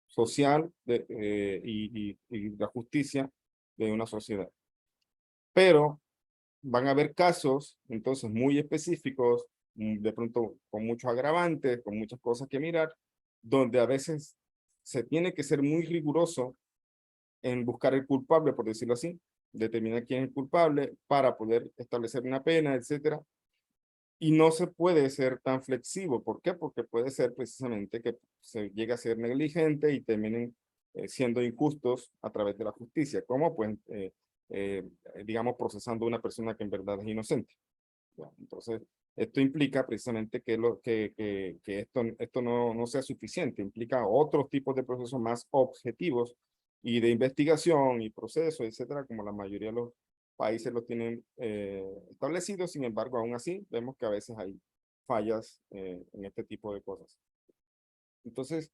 social y la justicia de una sociedad. Pero van a haber casos, entonces, muy específicos, de pronto con muchos agravantes, con muchas cosas que mirar, donde a veces se tiene que ser muy riguroso en buscar el culpable, por decirlo así, determinar quién es el culpable para poder establecer una pena, etcétera. Y no se puede ser tan flexible. ¿Por qué? Porque puede ser precisamente que se llegue a ser negligente y terminen siendo injustos a través de la justicia, como pues, digamos, procesando a una persona que en verdad es inocente. Bueno, entonces, esto implica precisamente que esto no sea suficiente, implica otros tipos de procesos más objetivos y de investigación y procesos, etcétera, como la mayoría de los países los tienen establecidos. Sin embargo, aún así, vemos que a veces hay fallas en este tipo de cosas. Entonces,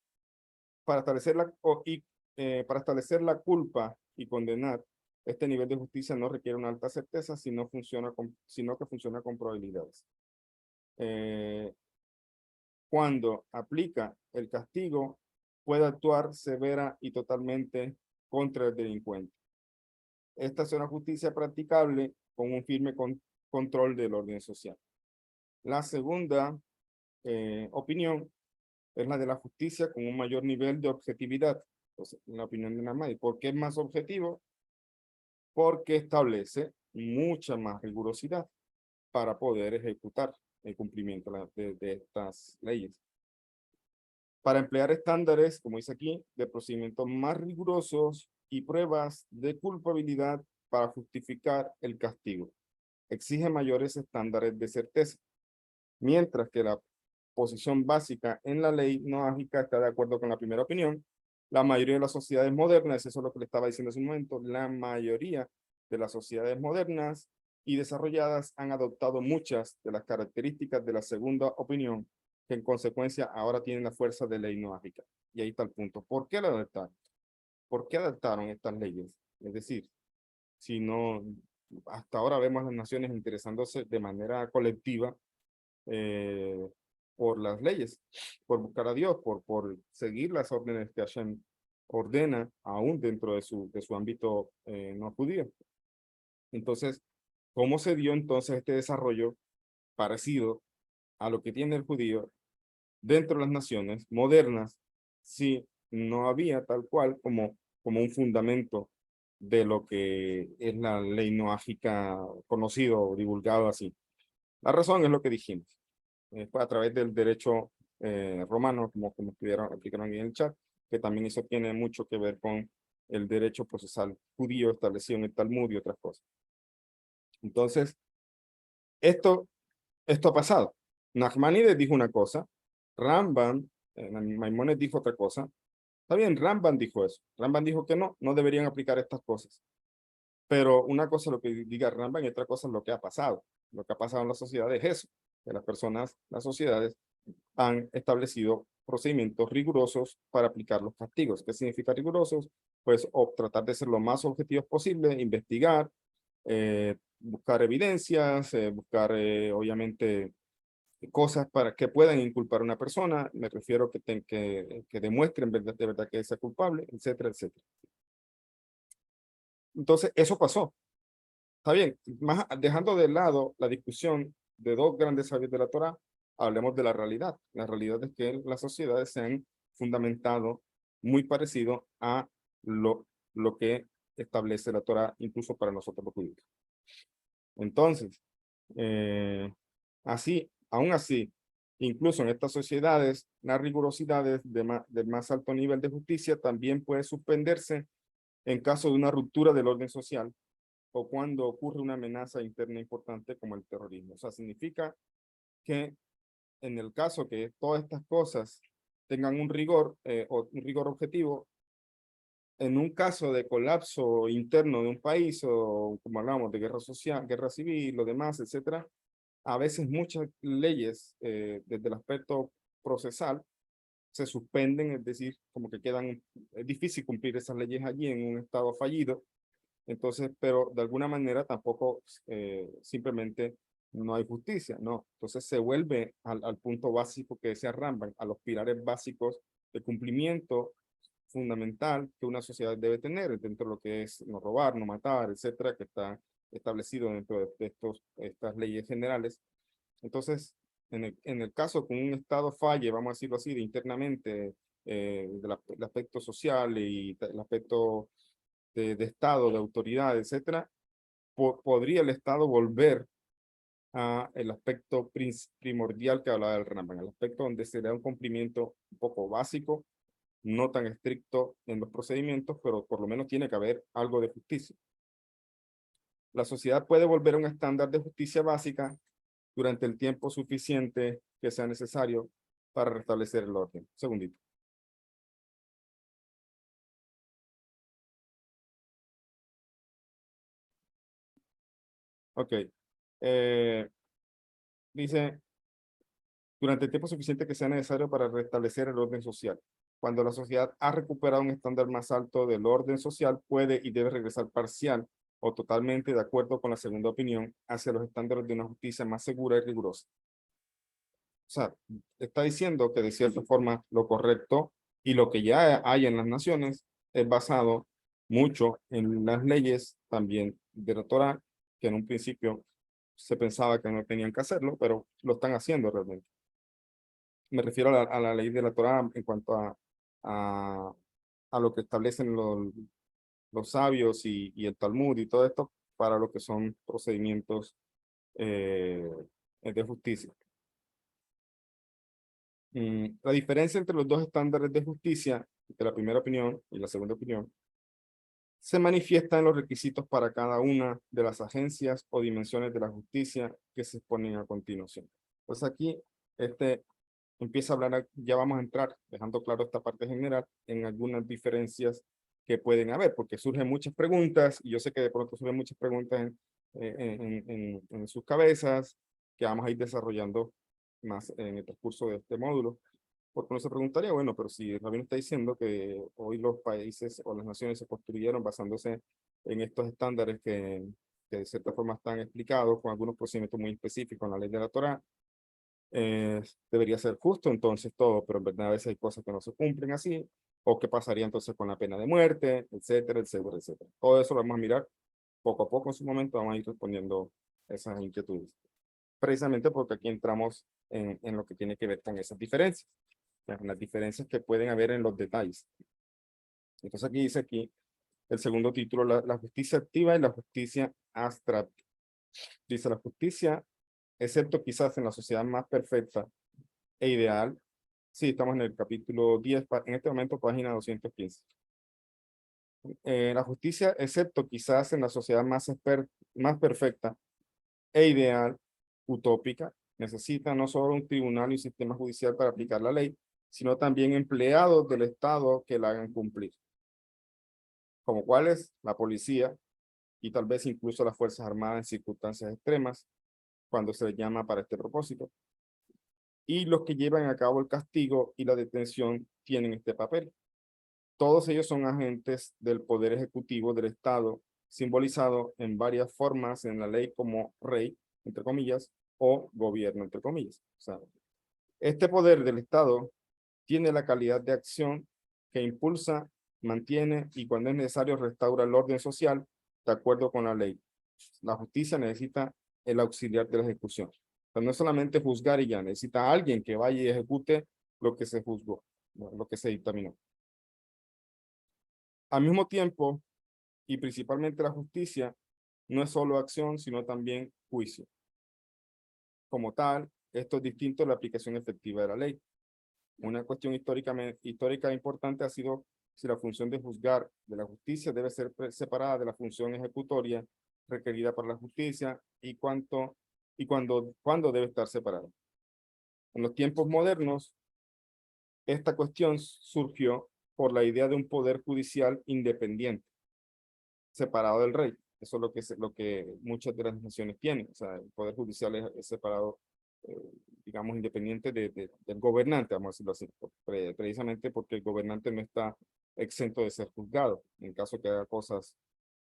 para establecer para establecer la culpa y condenar, este nivel de justicia no requiere una alta certeza, sino que funciona con probabilidades. Cuando aplica el castigo, puede actuar severa y totalmente contra el delincuente. Esta es una justicia practicable con un firme control del orden social. La segunda opinión es la de la justicia con un mayor nivel de objetividad. Entonces, la opinión de Namadi. ¿Por qué es más objetivo? Porque establece mucha más rigurosidad para poder ejecutar el cumplimiento de estas leyes. Para emplear estándares, como dice aquí, de procedimientos más rigurosos y pruebas de culpabilidad para justificar el castigo. Exige mayores estándares de certeza, mientras que la posición básica en la ley noágica está de acuerdo con la primera opinión. La mayoría de las sociedades modernas, eso es lo que le estaba diciendo hace un momento, la mayoría de las sociedades modernas y desarrolladas han adoptado muchas de las características de la segunda opinión, que en consecuencia ahora tienen la fuerza de ley noágica. Y ahí está el punto. ¿Por qué la adoptaron? ¿Por qué adaptaron estas leyes? Es decir, si no, hasta ahora vemos a las naciones interesándose de manera colectiva por las leyes, por buscar a Dios, por seguir las órdenes que Hashem ordena, aún dentro de su ámbito no judío. Entonces, ¿cómo se dio entonces este desarrollo parecido a lo que tiene el judío dentro de las naciones modernas si no había tal cual como un fundamento de lo que es la ley noágica conocido o divulgado así? La razón es lo que dijimos. Fue a través del derecho romano, como explicaron aquí en el chat, que también eso tiene mucho que ver con el derecho procesal judío establecido en el Talmud y otras cosas. Entonces, esto ha pasado. Nachmanides dijo una cosa, Rambam, Maimónides dijo otra cosa. Está bien, Rambam dijo eso. Rambam dijo que no deberían aplicar estas cosas. Pero una cosa es lo que diga Rambam y otra cosa es lo que ha pasado. Lo que ha pasado en la sociedad es eso, que las personas, las sociedades han establecido procedimientos rigurosos para aplicar los castigos. ¿Qué significa rigurosos? Pues tratar de ser lo más objetivos posible, investigar, buscar evidencias, buscar obviamente cosas para que puedan inculpar a una persona, me refiero que demuestren de verdad que es culpable, etcétera, etcétera. Entonces, eso pasó. Está bien, más dejando de lado la discusión de dos grandes sabios de la Torá, hablemos de la realidad. La realidad es que las sociedades se han fundamentado muy parecido a lo que establece la Torá, incluso para nosotros los judíos. Entonces, aún así, incluso en estas sociedades, las rigurosidades de más alto nivel de justicia también puede suspenderse en caso de una ruptura del orden social o cuando ocurre una amenaza interna importante como el terrorismo. O sea, significa que en el caso que todas estas cosas tengan un rigor o un rigor objetivo, en un caso de colapso interno de un país o como hablamos de guerra social, guerra civil, lo demás, etcétera, a veces muchas leyes desde el aspecto procesal se suspenden, es decir, como que quedan, es difícil cumplir esas leyes allí en un estado fallido. Entonces, pero de alguna manera tampoco simplemente no hay justicia, ¿no? Entonces se vuelve al punto básico que decía Rambam, a los pilares básicos de cumplimiento fundamental que una sociedad debe tener dentro de lo que es no robar, no matar, etcétera, que está establecido dentro de estas leyes generales. Entonces, en el caso que un Estado falle, vamos a decirlo así, de internamente, del aspecto social y el aspecto de Estado, de autoridad, etcétera, podría el Estado volver a el aspecto primordial que hablaba del Rambam, el aspecto donde se le da un cumplimiento un poco básico, no tan estricto en los procedimientos, pero por lo menos tiene que haber algo de justicia. La sociedad puede volver a un estándar de justicia básica durante el tiempo suficiente que sea necesario para restablecer el orden. Un segundito. Ok. Dice, durante el tiempo suficiente que sea necesario para restablecer el orden social. Cuando la sociedad ha recuperado un estándar más alto del orden social, puede y debe regresar parcial o totalmente, de acuerdo con la segunda opinión, hacia los estándares de una justicia más segura y rigurosa. O sea, está diciendo que de cierta forma lo correcto y lo que ya hay en las naciones es basado mucho en las leyes también de la Torá, que en un principio se pensaba que no tenían que hacerlo, pero lo están haciendo realmente. Me refiero a la ley de la Torá en cuanto a, a lo que establecen los sabios y el Talmud y todo esto para lo que son procedimientos de justicia. La diferencia entre los dos estándares de justicia, de la primera opinión y la segunda opinión, se manifiesta en los requisitos para cada una de las agencias o dimensiones de la justicia que se exponen a continuación. Pues aquí empieza a hablar, ya vamos a entrar, dejando claro esta parte general, en algunas diferencias que pueden haber, porque surgen muchas preguntas, y yo sé que de pronto surgen muchas preguntas en sus cabezas, que vamos a ir desarrollando más en el transcurso de este módulo. Porque uno se preguntaría, bueno, pero si Rabino está diciendo que hoy los países o las naciones se construyeron basándose en estos estándares que de cierta forma están explicados con algunos procedimientos muy específicos en la ley de la Torá, debería ser justo entonces todo, pero en verdad a veces hay cosas que no se cumplen así, o qué pasaría entonces con la pena de muerte, etcétera, etcétera, etcétera. Todo eso lo vamos a mirar poco a poco en su momento, vamos a ir respondiendo esas inquietudes. Precisamente porque aquí entramos en lo que tiene que ver con esas diferencias, las diferencias que pueden haber en los detalles. Entonces aquí dice el segundo título, la justicia activa y la justicia abstracta. Dice la justicia, excepto quizás en la sociedad más perfecta e ideal. Sí, estamos en el capítulo 10, en este momento página 215. La justicia, excepto quizás en la sociedad más perfecta e ideal, utópica, necesita no solo un tribunal y un sistema judicial para aplicar la ley, sino también empleados del Estado que la hagan cumplir. Como cuáles, la policía, y tal vez incluso las Fuerzas Armadas en circunstancias extremas, cuando se les llama para este propósito. Y los que llevan a cabo el castigo y la detención tienen este papel. Todos ellos son agentes del Poder Ejecutivo del Estado, simbolizado en varias formas en la ley como rey, entre comillas, o gobierno, entre comillas. O sea, este poder del Estado tiene la calidad de acción que impulsa, mantiene y cuando es necesario restaura el orden social de acuerdo con la ley. La justicia necesita el auxiliar de la ejecución. O sea, no es solamente juzgar y ya, necesita a alguien que vaya y ejecute lo que se juzgó, lo que se dictaminó. Al mismo tiempo, y principalmente la justicia, no es solo acción, sino también juicio. Como tal, esto es distinto a la aplicación efectiva de la ley. Una cuestión histórica importante ha sido si la función de juzgar de la justicia debe ser separada de la función ejecutoria requerida para la justicia y cuándo debe estar separada. En los tiempos modernos, esta cuestión surgió por la idea de un poder judicial independiente, separado del rey. Eso es lo que muchas de las naciones tienen. O sea, el poder judicial es separado, digamos, independiente del gobernante, vamos a decirlo así, precisamente porque el gobernante no está exento de ser juzgado en caso que haga cosas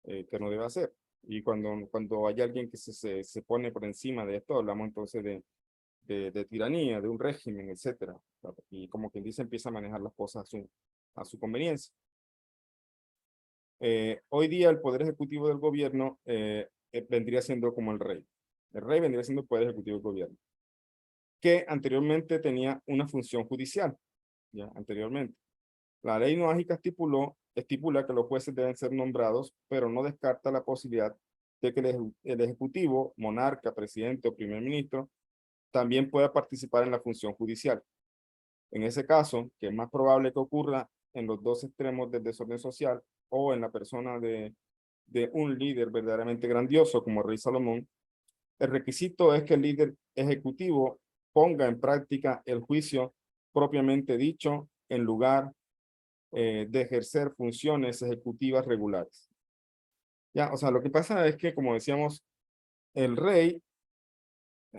que no debe hacer. Y cuando hay alguien que se pone por encima de esto, hablamos entonces de tiranía, de un régimen, etcétera. Y como quien dice, empieza a manejar las cosas a su conveniencia. Hoy día el poder ejecutivo del gobierno vendría siendo como el rey. El rey vendría siendo el poder ejecutivo del gobierno, que anteriormente tenía una función judicial, ya anteriormente. La ley noágica estipula que los jueces deben ser nombrados, pero no descarta la posibilidad de que el ejecutivo, monarca, presidente o primer ministro, también pueda participar en la función judicial. En ese caso, que es más probable que ocurra en los dos extremos del desorden social o en la persona de un líder verdaderamente grandioso como el rey Salomón, el requisito es que el líder ejecutivo ponga en práctica el juicio propiamente dicho en lugar de ejercer funciones ejecutivas regulares. Ya, o sea, lo que pasa es que, como decíamos, el rey,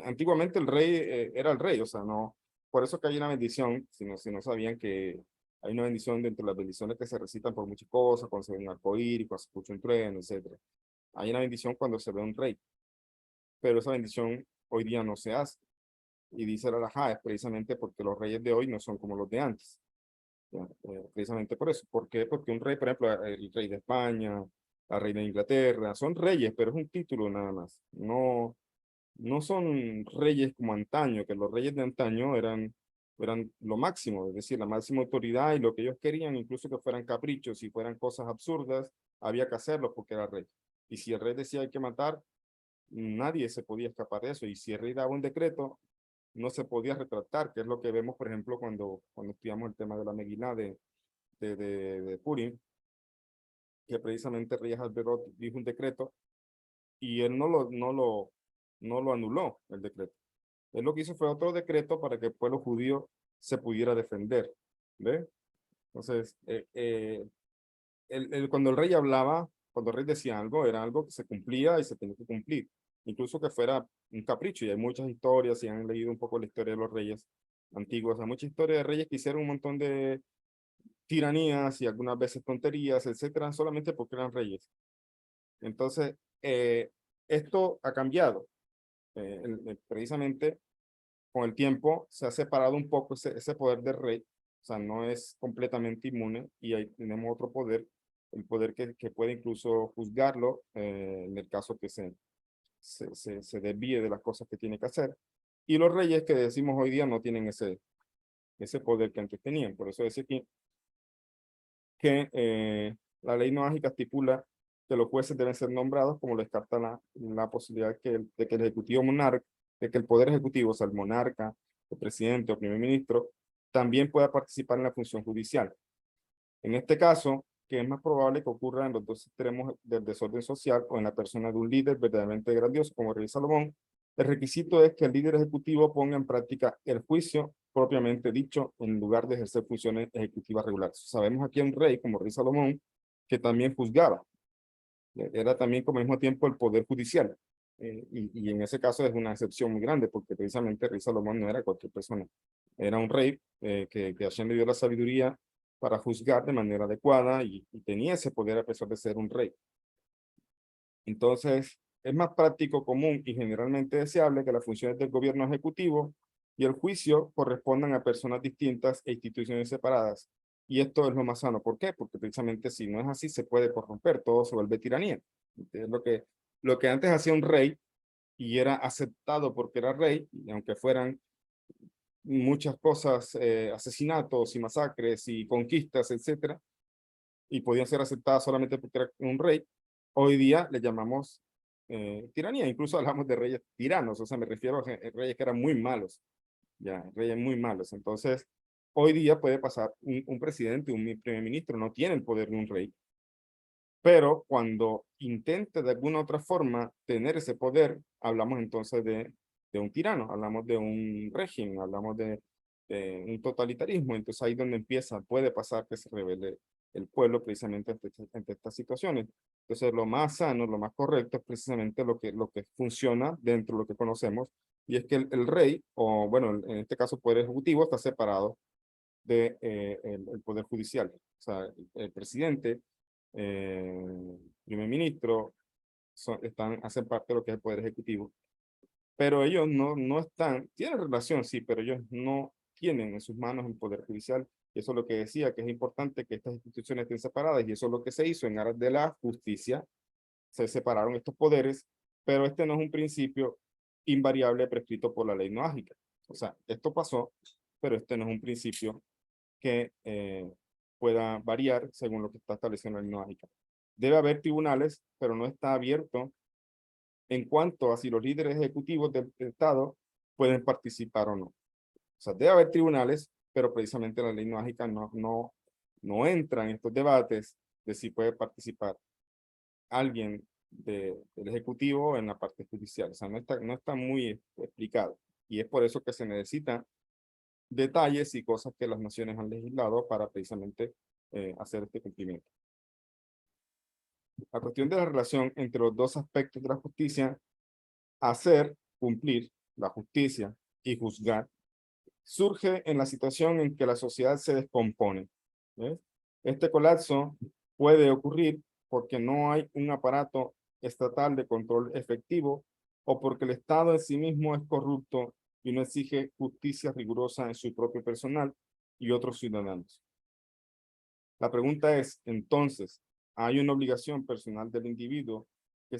antiguamente el rey era el rey, o sea, no, por eso que hay una bendición, si no sabían que hay una bendición dentro de las bendiciones que se recitan por muchas cosas, cuando se ve un arcoíris, cuando se escucha un trueno, etc. Hay una bendición cuando se ve un rey, pero esa bendición hoy día no se hace. Y dice la alajá, es precisamente porque los reyes de hoy no son como los de antes. ¿Ya? Precisamente por eso. ¿Por qué? Porque un rey, por ejemplo, el rey de España, la reina de Inglaterra, son reyes, pero es un título nada más. No son reyes como antaño, que los reyes de antaño eran lo máximo, es decir, la máxima autoridad y lo que ellos querían, incluso que fueran caprichos y fueran cosas absurdas, había que hacerlo porque era rey. Y si el rey decía hay que matar, nadie se podía escapar de eso. Y si el rey daba un decreto, no se podía retractar, que es lo que vemos, por ejemplo, cuando estudiamos el tema de la Megilá de Purim, que precisamente el rey Hasberot dijo un decreto y él no lo anuló, el decreto. Él lo que hizo fue otro decreto para que el pueblo judío se pudiera defender. ¿Ve? Entonces, cuando el rey hablaba, cuando el rey decía algo, era algo que se cumplía y se tenía que cumplir. Incluso que fuera un capricho. Y hay muchas historias, si han leído un poco la historia de los reyes antiguos, hay muchas historias de reyes que hicieron un montón de tiranías y algunas veces tonterías, etcétera, solamente porque eran reyes. Entonces, esto ha cambiado. Precisamente con el tiempo se ha separado un poco ese poder del rey, o sea, no es completamente inmune y ahí tenemos otro poder, el poder que puede incluso juzgarlo en el caso que se desvíe de las cosas que tiene que hacer. Y los reyes que decimos hoy día no tienen ese poder que antes tenían. Por eso decir que la ley noágica estipula que los jueces deben ser nombrados, como lo descarta la posibilidad de que el ejecutivo monarca, de que el poder ejecutivo, o sea, el monarca, el presidente o primer ministro, también pueda participar en la función judicial. En este caso, que es más probable que ocurra en los dos extremos del desorden social o en la persona de un líder verdaderamente grandioso como el rey Salomón, el requisito es que el líder ejecutivo ponga en práctica el juicio propiamente dicho en lugar de ejercer funciones ejecutivas regulares. Sabemos aquí a un rey como el rey Salomón que también juzgaba. era también como al mismo tiempo el poder judicial. Y en ese caso es una excepción muy grande, porque precisamente el rey Salomón no era cualquier persona, era un rey que Hashem le dio la sabiduría para juzgar de manera adecuada y tenía ese poder a pesar de ser un rey. Entonces, es más práctico, común y generalmente deseable que las funciones del gobierno ejecutivo y el juicio correspondan a personas distintas e instituciones separadas. Y esto es lo más sano. ¿Por qué? Porque precisamente si no es así, se puede corromper, todo se vuelve tiranía. Es lo que antes hacía un rey y era aceptado porque era rey, y aunque fueran muchas cosas, asesinatos y masacres y conquistas, etcétera, y podían ser aceptadas solamente porque era un rey, hoy día le llamamos tiranía. Incluso hablamos de reyes tiranos, o sea, me refiero a reyes que eran muy malos, ya, reyes muy malos. Entonces, hoy día puede pasar un presidente, un primer ministro, no tiene el poder de un rey, pero cuando intente de alguna otra forma tener ese poder, hablamos entonces de un tirano, hablamos de un régimen, hablamos de un totalitarismo. Entonces ahí donde empieza, puede pasar que se revele el pueblo precisamente ante estas situaciones. Entonces lo más sano, lo más correcto es precisamente lo que funciona dentro de lo que conocemos, y es que el rey, o bueno, en este caso el poder ejecutivo, está separado de el poder judicial. O sea, el presidente, primer ministro, hacen parte de lo que es el poder ejecutivo, pero ellos no están, tienen relación, sí, pero ellos no tienen en sus manos el poder judicial. Y eso es lo que decía, que es importante que estas instituciones estén separadas, y eso es lo que se hizo en aras de la justicia. Se separaron estos poderes, pero este no es un principio invariable prescrito por la ley noágica. O sea, esto pasó, pero este no es un principio que pueda variar según lo que está estableciendo la ley noágica. Debe haber tribunales, pero no está abierto en cuanto a si los líderes ejecutivos del Estado pueden participar o no. O sea, debe haber tribunales, pero precisamente la ley noágica no entra en estos debates de si puede participar alguien del Ejecutivo en la parte judicial. O sea, no está muy explicado. Y es por eso que se necesita detalles y cosas que las naciones han legislado para precisamente hacer este cumplimiento. La cuestión de la relación entre los dos aspectos de la justicia, hacer cumplir la justicia y juzgar, surge en la situación en que la sociedad se descompone. ¿Ves? Este colapso puede ocurrir porque no hay un aparato estatal de control efectivo, o porque el Estado en sí mismo es corrupto y no exige justicia rigurosa en su propio personal y otros ciudadanos. La pregunta es, entonces, ¿hay una obligación personal del individuo que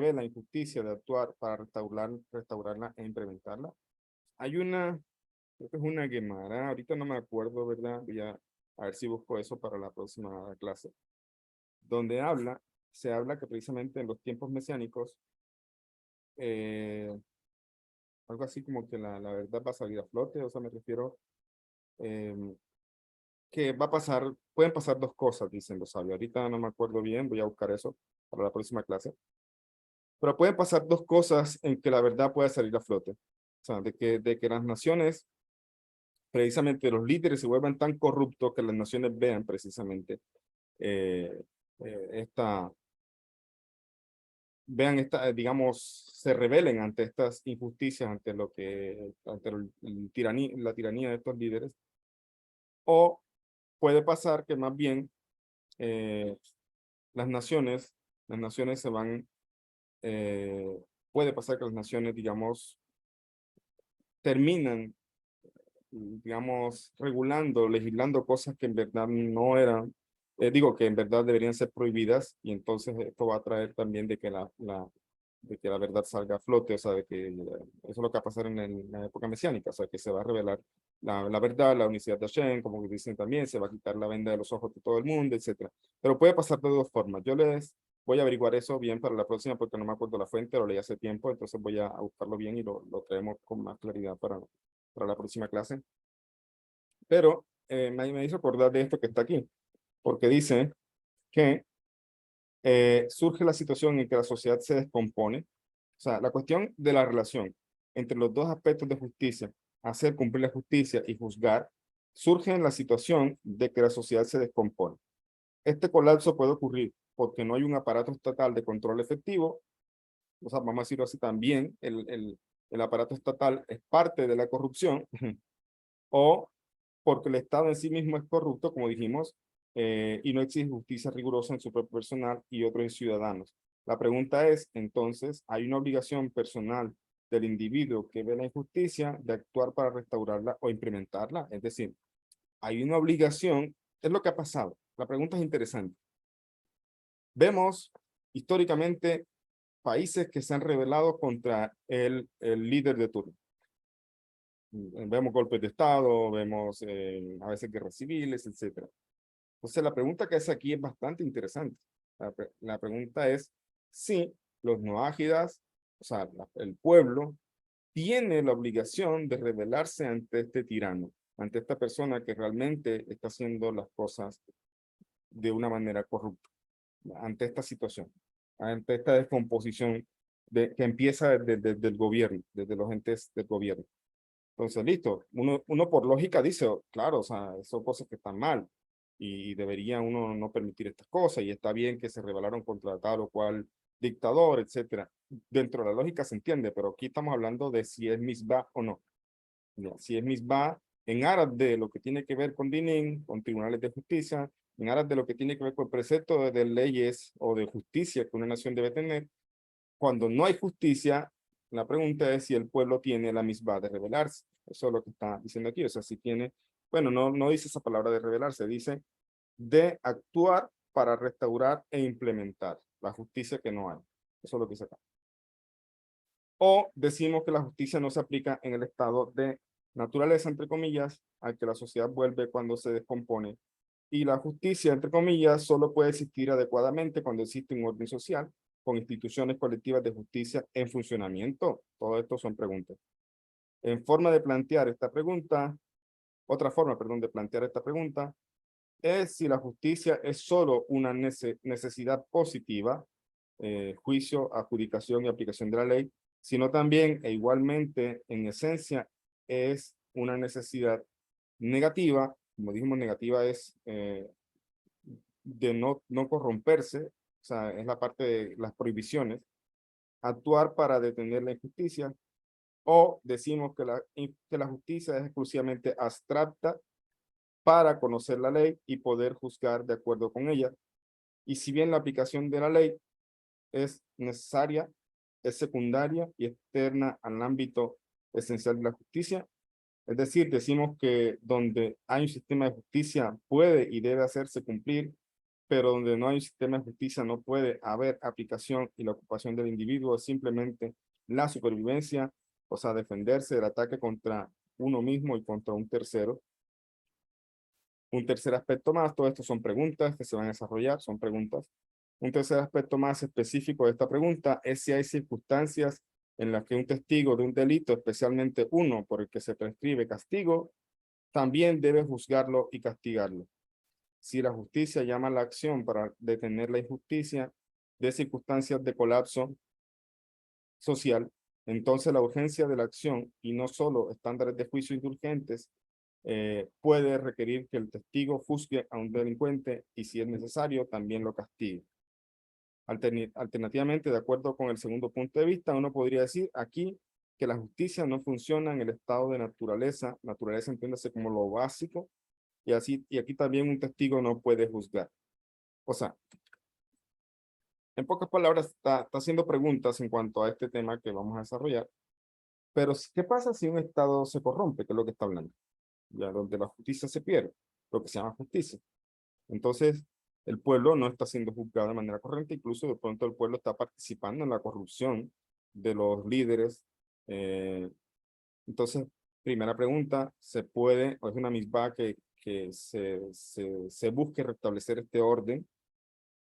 ve la injusticia de actuar para restaurarla e implementarla? Hay creo que es una Gemara, ahorita no me acuerdo, ¿verdad? Voy a ver si busco eso para la próxima clase, donde se habla que precisamente en los tiempos mesiánicos, algo así como que la verdad va a salir a flote. O sea, me refiero que pueden pasar dos cosas, dicen los sabios. Ahorita no me acuerdo bien, voy a buscar eso para la próxima clase. Pero pueden pasar dos cosas en que la verdad pueda salir a flote. O sea, de que las naciones, precisamente los líderes, se vuelvan tan corruptos que las naciones vean precisamente eh, esta, digamos, se rebelen ante estas injusticias, ante la tiranía de estos líderes. O puede pasar que más bien eh, las naciones se van, puede pasar que las naciones, digamos, terminan, digamos, regulando, legislando cosas que en verdad no eran, digo, que en verdad deberían ser prohibidas, y entonces esto va a traer también de que de que la verdad salga a flote. O sea, de que eso es lo que va a pasar en la época mesiánica. O sea, que se va a revelar la verdad, la unicidad de Hashem, como dicen también, se va a quitar la venda de los ojos de todo el mundo, etcétera. Pero puede pasar de dos formas. Yo les voy a averiguar eso bien para la próxima, porque no me acuerdo la fuente, lo leí hace tiempo, entonces voy a buscarlo bien y lo traemos con más claridad para la próxima clase. Pero me hizo acordar de esto que está aquí, porque dice que surge la situación en que la sociedad se descompone. O sea, la cuestión de la relación entre los dos aspectos de justicia, hacer cumplir la justicia y juzgar, surge en la situación de que la sociedad se descompone. Este colapso puede ocurrir porque no hay un aparato estatal de control efectivo, o sea, vamos a decirlo así también, el aparato estatal es parte de la corrupción, o porque el Estado en sí mismo es corrupto, como dijimos, y no exige justicia rigurosa en su propio personal y otros ciudadanos. La pregunta es, entonces, ¿hay una obligación personal del individuo que ve la injusticia de actuar para restaurarla o implementarla? Es decir, hay una obligación, es lo que ha pasado. La pregunta es interesante. Vemos históricamente países que se han rebelado contra el líder de turno. Vemos golpes de Estado, vemos a veces guerras civiles, etcétera. Entonces, la pregunta que hace aquí es bastante interesante. La pregunta es si los noágidas, o sea, el pueblo, tiene la obligación de rebelarse ante este tirano, ante esta persona que realmente está haciendo las cosas de una manera corrupta, ante esta situación, ante esta descomposición que empieza desde el gobierno, desde los entes del gobierno. Entonces, listo, uno por lógica dice, oh, claro, o sea, son cosas que están mal y debería uno no permitir estas cosas y está bien que se rebelaron contra tal o cual dictador, etcétera. Dentro de la lógica se entiende, pero aquí estamos hablando de si es misbah o no. Ya, si es misbah en aras de lo que tiene que ver con DININ, con tribunales de justicia, en aras de lo que tiene que ver con el precepto de leyes o de justicia que una nación debe tener, cuando no hay justicia, la pregunta es si el pueblo tiene la misma de rebelarse. Eso es lo que está diciendo aquí. O sea, si tiene, bueno, no dice esa palabra de rebelarse, dice de actuar para restaurar e implementar la justicia que no hay. Eso es lo que dice acá. O decimos que la justicia no se aplica en el estado de naturaleza, entre comillas, al que la sociedad vuelve cuando se descompone. Y la justicia, entre comillas, solo puede existir adecuadamente cuando existe un orden social con instituciones colectivas de justicia en funcionamiento. Todo esto son preguntas. En forma de plantear esta pregunta, otra forma, perdón, de plantear esta pregunta es si la justicia es solo una necesidad positiva, juicio, adjudicación y aplicación de la ley, sino también e igualmente en esencia es una necesidad negativa. Como dijimos, negativa es de no corromperse, o sea, es la parte de las prohibiciones, actuar para detener la injusticia, o decimos que la justicia es exclusivamente abstracta para conocer la ley y poder juzgar de acuerdo con ella. Y si bien la aplicación de la ley es necesaria, es secundaria y externa al ámbito esencial de la justicia, es decir, decimos que donde hay un sistema de justicia puede y debe hacerse cumplir, pero donde no hay un sistema de justicia no puede haber aplicación y la ocupación del individuo es simplemente la supervivencia, o sea, defenderse del ataque contra uno mismo y contra un tercero. Un tercer aspecto más, todo esto son preguntas que se van a desarrollar, son preguntas. Un tercer aspecto más específico de esta pregunta es si hay circunstancias en las que un testigo de un delito, especialmente uno por el que se prescribe castigo, también debe juzgarlo y castigarlo. Si la justicia llama a la acción para detener la injusticia de circunstancias de colapso social, entonces la urgencia de la acción y no solo estándares de juicio indulgentes puede requerir que el testigo juzgue a un delincuente y si es necesario también lo castigue. Alternativamente, de acuerdo con el segundo punto de vista, uno podría decir aquí que la justicia no funciona en el estado de naturaleza, naturaleza entiéndase como lo básico, y aquí también un testigo no puede juzgar. O sea, en pocas palabras, está haciendo preguntas en cuanto a este tema que vamos a desarrollar, pero ¿qué pasa si un estado se corrompe? Que es lo que está hablando, ya donde la justicia se pierde, lo que se llama justicia. Entonces, el pueblo no está siendo juzgado de manera correcta, incluso de pronto el pueblo está participando en la corrupción de los líderes. Entonces, primera pregunta, ¿se puede, o es una misma que se busque restablecer este orden?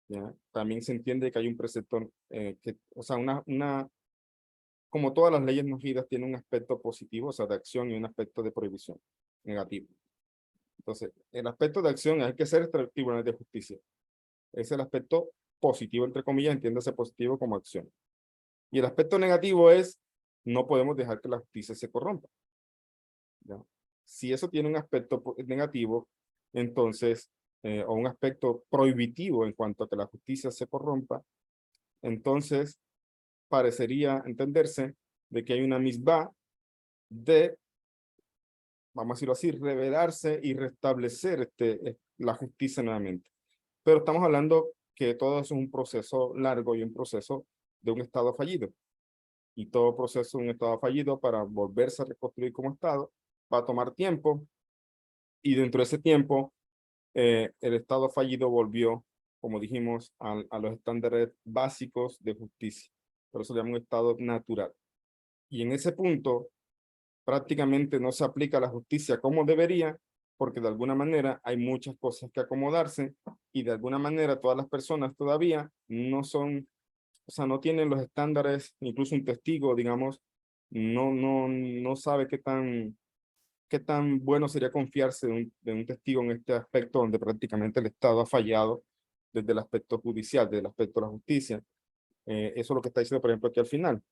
¿Ya? También se entiende que hay un preceptor, o sea, como todas las leyes nogidas, tiene un aspecto positivo, o sea, de acción y un aspecto de prohibición negativo. Entonces, el aspecto de acción hay que ser tribunales de justicia. Es el aspecto positivo, entre comillas, entiéndase positivo como acción. Y el aspecto negativo es, no podemos dejar que la justicia se corrompa. ¿Ya? Si eso tiene un aspecto negativo, entonces o un aspecto prohibitivo en cuanto a que la justicia se corrompa, entonces parecería entenderse de que hay una misma de, vamos a decirlo así, revelarse y restablecer la justicia nuevamente. Pero estamos hablando que todo eso es un proceso largo y un proceso de un Estado fallido. Y todo proceso de un Estado fallido para volverse a reconstruir como Estado va a tomar tiempo. Y dentro de ese tiempo, el Estado fallido volvió, como dijimos, a los estándares básicos de justicia. Por eso se llama un Estado natural. Y en ese punto, prácticamente no se aplica la justicia como debería, porque de alguna manera hay muchas cosas que acomodarse y de alguna manera todas las personas todavía no son, o sea, no tienen los estándares, incluso un testigo, digamos, no sabe qué tan bueno sería confiarse de un testigo en este aspecto donde prácticamente el Estado ha fallado desde el aspecto judicial, desde el aspecto de la justicia. Eso es lo que está diciendo, por ejemplo, aquí al final.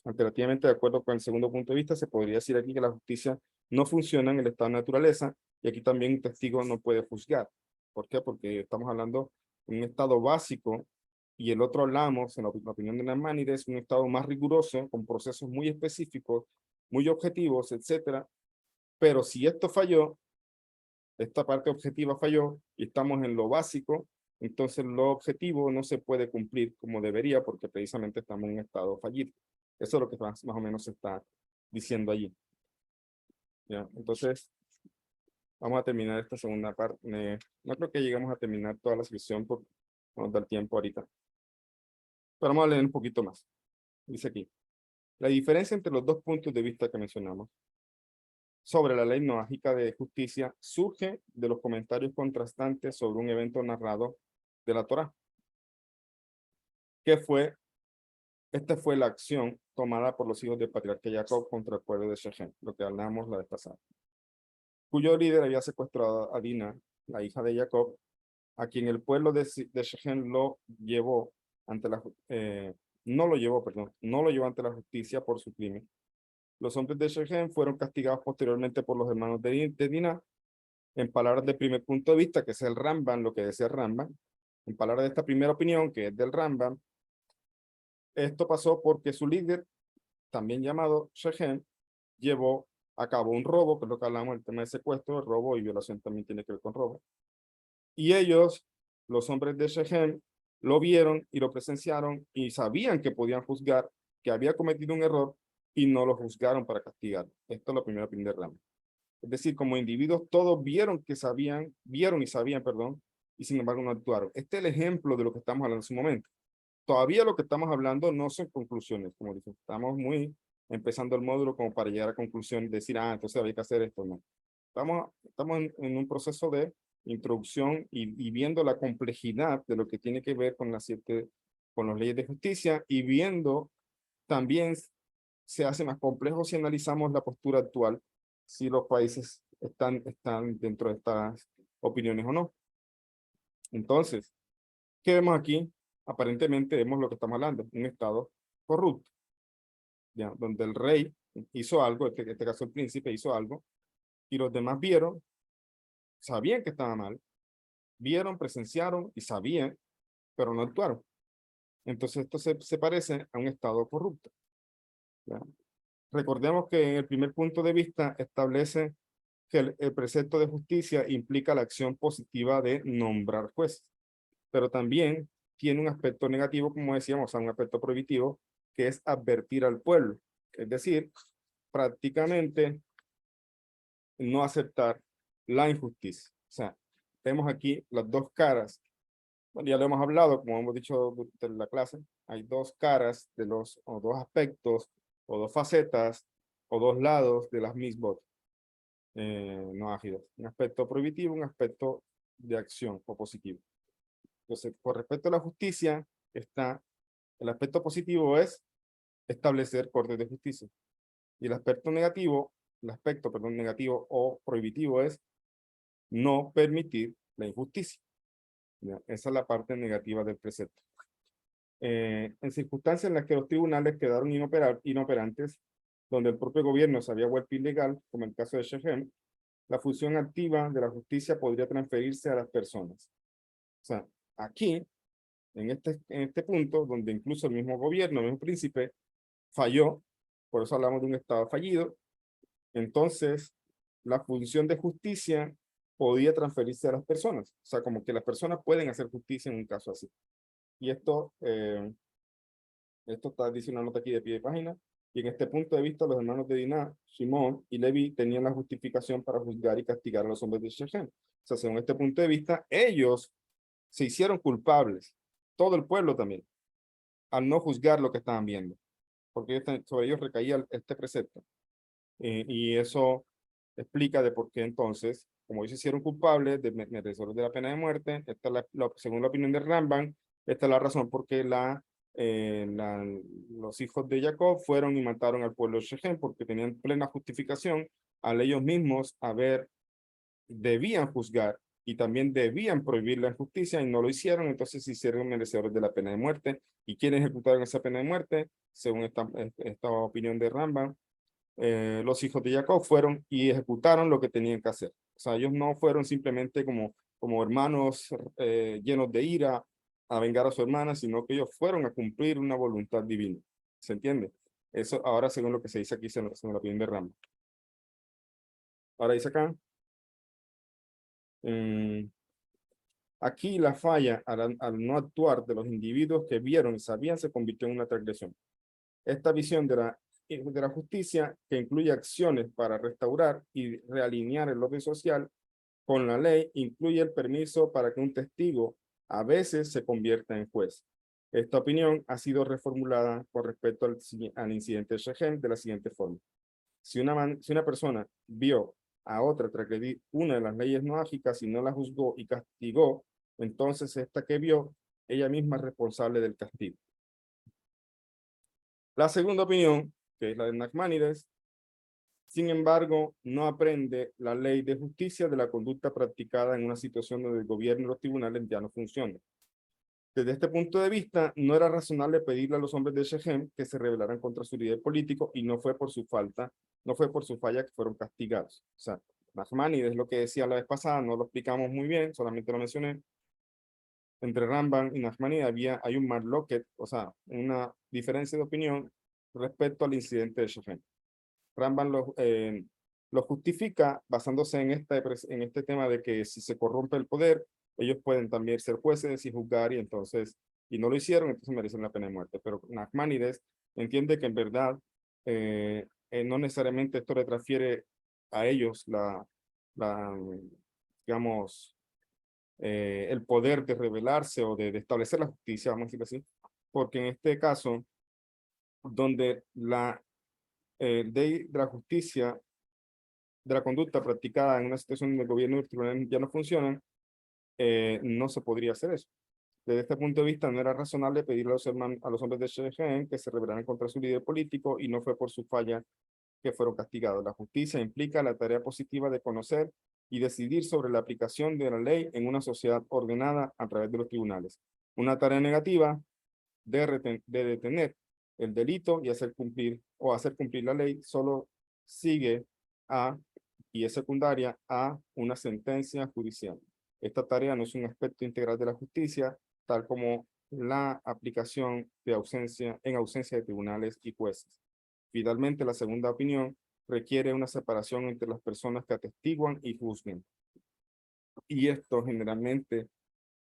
Alternativamente, de acuerdo con el segundo punto de vista, se podría decir aquí que la justicia no funciona en el estado de naturaleza y aquí también un testigo no puede juzgar. ¿Por qué? Porque estamos hablando de un estado básico y el otro hablamos, en la opinión de Nachmanides, un estado más riguroso, con procesos muy específicos, muy objetivos, etcétera. Pero si esto falló, esta parte objetiva falló y estamos en lo básico, entonces lo objetivo no se puede cumplir como debería porque precisamente estamos en un estado fallido. Eso es lo que más o menos se está diciendo allí. ¿Ya? Entonces, vamos a terminar esta segunda parte. No creo que lleguemos a terminar toda la sección porque no nos da el tiempo ahorita. Pero vamos a leer un poquito más. Dice aquí, la diferencia entre los dos puntos de vista que mencionamos sobre la ley noágica de justicia surge de los comentarios contrastantes sobre un evento narrado de la Torá, que fue, esta fue la acción tomada por los hijos del patriarca Jacob contra el pueblo de Shechem, lo que hablamos la vez pasada, cuyo líder había secuestrado a Dina, la hija de Jacob, a quien el pueblo de Shechem lo llevó ante la, no lo llevó, perdón, no lo llevó ante la justicia por su crimen. Los hombres de Shechem fueron castigados posteriormente por los hermanos de Dina. En palabras del primer punto de vista, que es el Rambam, lo que decía el Rambam, en palabras de esta primera opinión, que es del Rambam, esto pasó porque su líder, también llamado Shechem, llevó a cabo un robo, que es lo que hablamos del tema de secuestro, el robo y violación también tiene que ver con robo. Y ellos, los hombres de Shechem, lo vieron y lo presenciaron y sabían que podían juzgar que había cometido un error y no lo juzgaron para castigar. Esto es la primera opinión de Rambam. Es decir, como individuos, todos vieron que sabían, vieron y sabían, perdón, y sin embargo no actuaron. Este es el ejemplo de lo que estamos hablando en su momento. Todavía lo que estamos hablando no son conclusiones, como dije, estamos muy empezando el módulo como para llegar a conclusión, decir, ah, entonces había que hacer esto, no. Estamos en un proceso de introducción y viendo la complejidad de lo que tiene que ver con con las leyes de justicia y viendo también se hace más complejo si analizamos la postura actual, si los países están dentro de estas opiniones o no. Entonces, ¿qué vemos aquí? Aparentemente vemos lo que estamos hablando, un estado corrupto, ¿ya? Donde el rey hizo algo, en este caso el príncipe hizo algo, y los demás vieron, sabían que estaba mal, vieron, presenciaron y sabían, pero no actuaron. Entonces esto se parece a un estado corrupto, ¿ya? Recordemos que en el primer punto de vista establece que el precepto de justicia implica la acción positiva de nombrar jueces, pero también tiene un aspecto negativo, como decíamos, o sea, un aspecto prohibitivo, que es advertir al pueblo, es decir, prácticamente no aceptar la injusticia. O sea, vemos aquí las dos caras. Bueno, ya lo hemos hablado, como hemos dicho durante la clase, hay dos caras o dos aspectos, o dos facetas, o dos lados de las mismas no ágidas. Un aspecto prohibitivo, un aspecto de acción o positivo. Entonces, con respecto a la justicia, el aspecto positivo es establecer cortes de justicia. Y el aspecto, perdón, negativo o prohibitivo es no permitir la injusticia. ¿Ya? Esa es la parte negativa del precepto. En circunstancias en las que los tribunales quedaron inoperantes, donde el propio gobierno se había vuelto ilegal, como el caso de Shechem, la función activa de la justicia podría transferirse a las personas. O sea, aquí, en este punto, donde incluso el mismo gobierno, el mismo príncipe, falló, por eso hablamos de un estado fallido, entonces la función de justicia podía transferirse a las personas. O sea, como que las personas pueden hacer justicia en un caso así. Y esto está, dice una nota aquí de pie de página, y en este punto de vista los hermanos de Dinah, Shimon y Levi tenían la justificación para juzgar y castigar a los hombres de Shechem. O sea, según este punto de vista, ellos se hicieron culpables, todo el pueblo también, al no juzgar lo que estaban viendo, porque sobre ellos recaía este precepto. Y eso explica de por qué entonces, como ellos se hicieron culpables de merecedores de la pena de muerte, esta es según la opinión de Rambam, esta es la razón por qué los hijos de Jacob fueron y mataron al pueblo de Shechem, porque tenían plena justificación al ellos mismos debían juzgar y también debían prohibir la injusticia y no lo hicieron, entonces se hicieron merecedores de la pena de muerte. ¿Y quiénes ejecutaron esa pena de muerte? Según esta opinión de Rambam, los hijos de Jacob fueron y ejecutaron lo que tenían que hacer. O sea, ellos no fueron simplemente como hermanos llenos de ira a vengar a su hermana, sino que ellos fueron a cumplir una voluntad divina. ¿Se entiende? Eso ahora según lo que se dice aquí, según la opinión de Rambam. Ahora dice acá, aquí la falla al no actuar de los individuos que vieron y sabían se convirtió en una transgresión. Esta visión de la justicia, que incluye acciones para restaurar y realinear el orden social con la ley, incluye el permiso para que un testigo a veces se convierta en juez. Esta opinión ha sido reformulada con respecto al incidente de Shechem de la siguiente forma. Si una persona vio a otra transgredir una de las leyes noágicas y no la juzgó y castigó, entonces esta que vio, ella misma es responsable del castigo. La segunda opinión, que es la de Nachmanides, sin embargo, no aprende la ley de justicia de la conducta practicada en una situación donde el gobierno y los tribunales ya no funcionan. Desde este punto de vista, no era razonable pedirle a los hombres de Shechem que se rebelaran contra su líder político y no fue por su falla que fueron castigados. O sea, Nachmanides, lo que decía la vez pasada, no lo explicamos muy bien, solamente lo mencioné. Entre Rambam y Nachmanides hay un marloquet, o sea, una diferencia de opinión respecto al incidente de Shechem. Rambam lo justifica basándose en este tema de que si se corrompe el poder, ellos pueden también ser jueces y juzgar y no lo hicieron, entonces merecen la pena de muerte. Pero Nachmanides entiende que en verdad no necesariamente esto le transfiere a ellos la digamos, el poder de rebelarse o de establecer la justicia, vamos a decirlo así, porque en este caso, donde de la justicia, de la conducta practicada en una situación donde el gobierno y el tribunal ya no funcionan, no se podría hacer eso. Desde este punto de vista, no era razonable pedirle a los hombres de Shechem que se rebelaran contra su líder político y no fue por su falla que fueron castigados. La justicia implica la tarea positiva de conocer y decidir sobre la aplicación de la ley en una sociedad ordenada a través de los tribunales. Una tarea negativa de detener el delito y hacer cumplir la ley solo sigue y es secundaria a una sentencia judicial. Esta tarea no es un aspecto integral de la justicia, tal como la aplicación en ausencia de tribunales y jueces. Finalmente, la segunda opinión requiere una separación entre las personas que atestiguan y juzguen. Y esto generalmente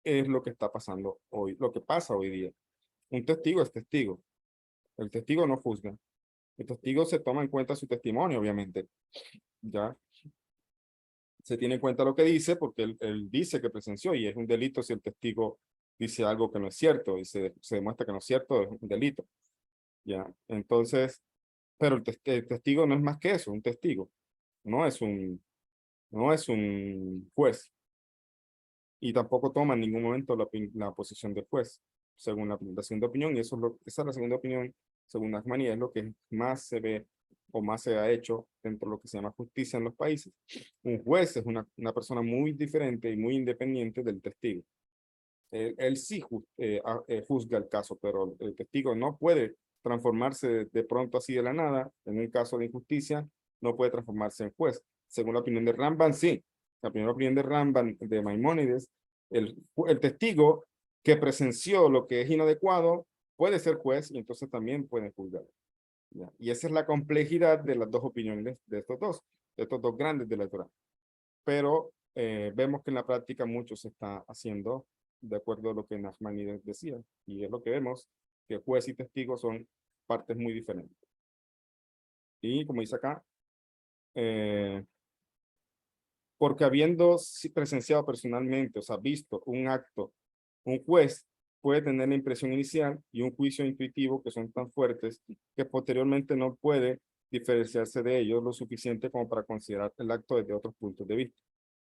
es lo que está pasando hoy, lo que pasa hoy día. Un testigo es testigo. El testigo no juzga. El testigo se toma en cuenta su testimonio, obviamente. Ya se tiene en cuenta lo que dice porque él dice que presenció y es un delito si el testigo dice algo que no es cierto y se demuestra que no es cierto, es un delito. Ya, entonces, pero el testigo no es más que eso, un testigo. No es un juez. Y tampoco toma en ningún momento la posición del juez, según la segunda opinión, y esa es la segunda opinión, según Nachmanides, es lo que más se ve o más se ha hecho dentro de lo que se llama justicia en los países. Un juez es una persona muy diferente y muy independiente del testigo. Él sí juzga el caso, pero el testigo no puede transformarse de pronto así de la nada, en un caso de injusticia, no puede transformarse en juez. según la opinión de Ramban, sí. La primera opinión de Ramban, de Maimónides, el testigo que presenció lo que es inadecuado puede ser juez y entonces también puede juzgar. ¿Ya? Y esa es la complejidad de las dos opiniones de estos dos grandes de la Torá. Pero vemos que en la práctica mucho se está haciendo de acuerdo a lo que Nachmanides decía. Y es lo que vemos, que juez y testigo son partes muy diferentes. Y como dice acá, porque habiendo presenciado personalmente, o sea, visto un acto, un juez puede tener la impresión inicial y un juicio intuitivo que son tan fuertes que posteriormente no puede diferenciarse de ellos lo suficiente como para considerar el acto desde otros puntos de vista.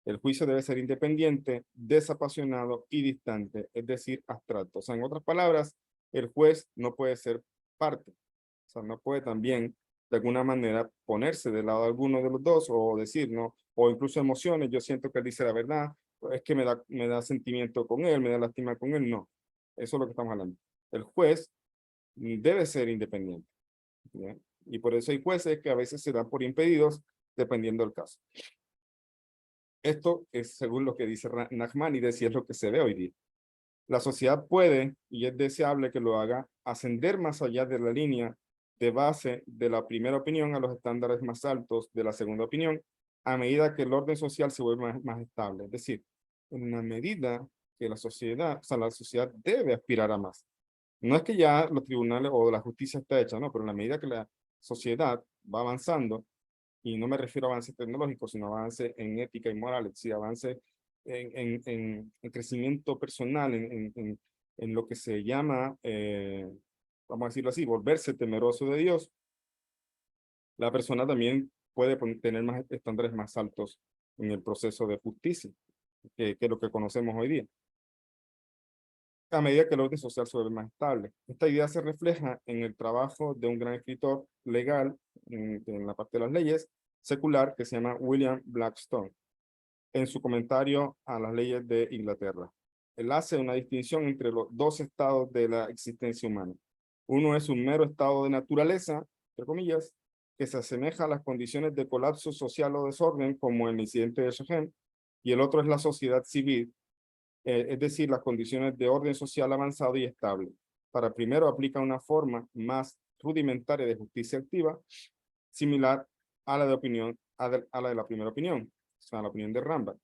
El juicio debe ser independiente, desapasionado y distante, es decir, abstracto. O sea, en otras palabras, el juez no puede ser parte. O sea, no puede también, de alguna manera, ponerse del lado de alguno de los dos o decir, ¿no? O incluso emociones, yo siento que él dice la verdad, es que me da sentimiento con él, me da lástima con él. No, eso es lo que estamos hablando. El juez debe ser independiente. ¿Ya? Y por eso hay jueces que a veces se dan por impedidos dependiendo del caso. Esto es según lo que dice Nachmanides y es lo que se ve hoy día. La sociedad puede, y es deseable que lo haga, ascender más allá de la línea de base de la primera opinión a los estándares más altos de la segunda opinión, a medida que el orden social se vuelve más estable. Es decir, en la medida que la sociedad debe aspirar a más. No es que ya los tribunales o la justicia está hecha, no, pero en la medida que la sociedad va avanzando, y no me refiero a avance tecnológico, sino avance en ética y moral, es decir, avance en crecimiento personal, en lo que se llama, vamos a decirlo así, volverse temeroso de Dios, la persona también puede tener más estándares más altos en el proceso de justicia, que lo que conocemos hoy día, a medida que el orden social se vuelve más estable. Esta idea se refleja en el trabajo de un gran escritor legal en la parte de las leyes secular que se llama William Blackstone en su comentario a las leyes de Inglaterra. Él hace una distinción entre los dos estados de la existencia humana. Uno es un mero estado de naturaleza, entre comillas, que se asemeja a las condiciones de colapso social o desorden, como el incidente de Shechem, y el otro es la sociedad civil, es decir, las condiciones de orden social avanzado y estable. Para primero aplica una forma más rudimentaria de justicia activa, similar a la de opinión, a la de la primera opinión, o sea, la opinión de Ramban. O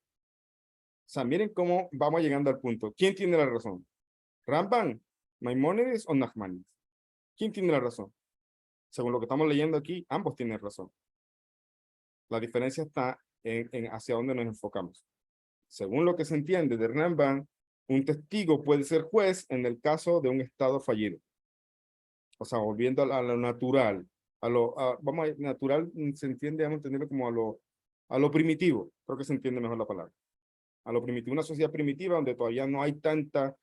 sea, miren cómo vamos llegando al punto. ¿Quién tiene la razón? ¿Ramban, Maimónides o Nachmanides? ¿Quién tiene la razón? Según lo que estamos leyendo aquí, ambos tienen razón. La diferencia está en hacia dónde nos enfocamos. Según lo que se entiende de Ramban, un testigo puede ser juez en el caso de un estado fallido. O sea, volviendo a lo natural, vamos a natural se entiende, vamos a entenderlo como a lo primitivo, creo que se entiende mejor la palabra. A lo primitivo, una sociedad primitiva donde todavía no hay tantas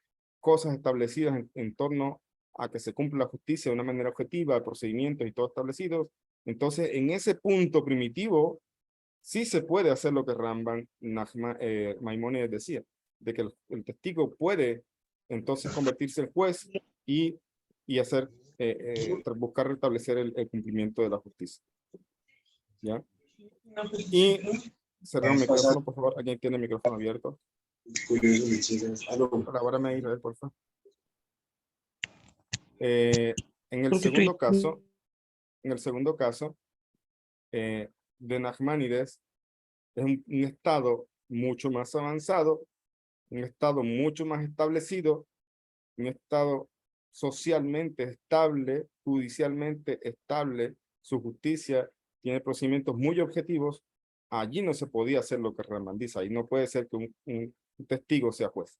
cosas establecidas en torno a que se cumpla la justicia de una manera objetiva, procedimientos y todo establecidos. Entonces, en ese punto primitivo, sí se puede hacer lo que Ramban, Maimónides decía, de que el testigo puede entonces convertirse en juez y hacer, buscar restablecer el cumplimiento de la justicia. ¿Ya? Y cerrar el micrófono, por favor. ¿Alguien tiene el micrófono abierto? Colabórame, Israel, por favor. En el segundo caso, de Nachmanides, es un estado mucho más avanzado, un estado mucho más establecido, un estado socialmente estable, judicialmente estable, su justicia tiene procedimientos muy objetivos. Allí no se podía hacer lo que Ramban dice, ahí no puede ser que un testigo sea juez.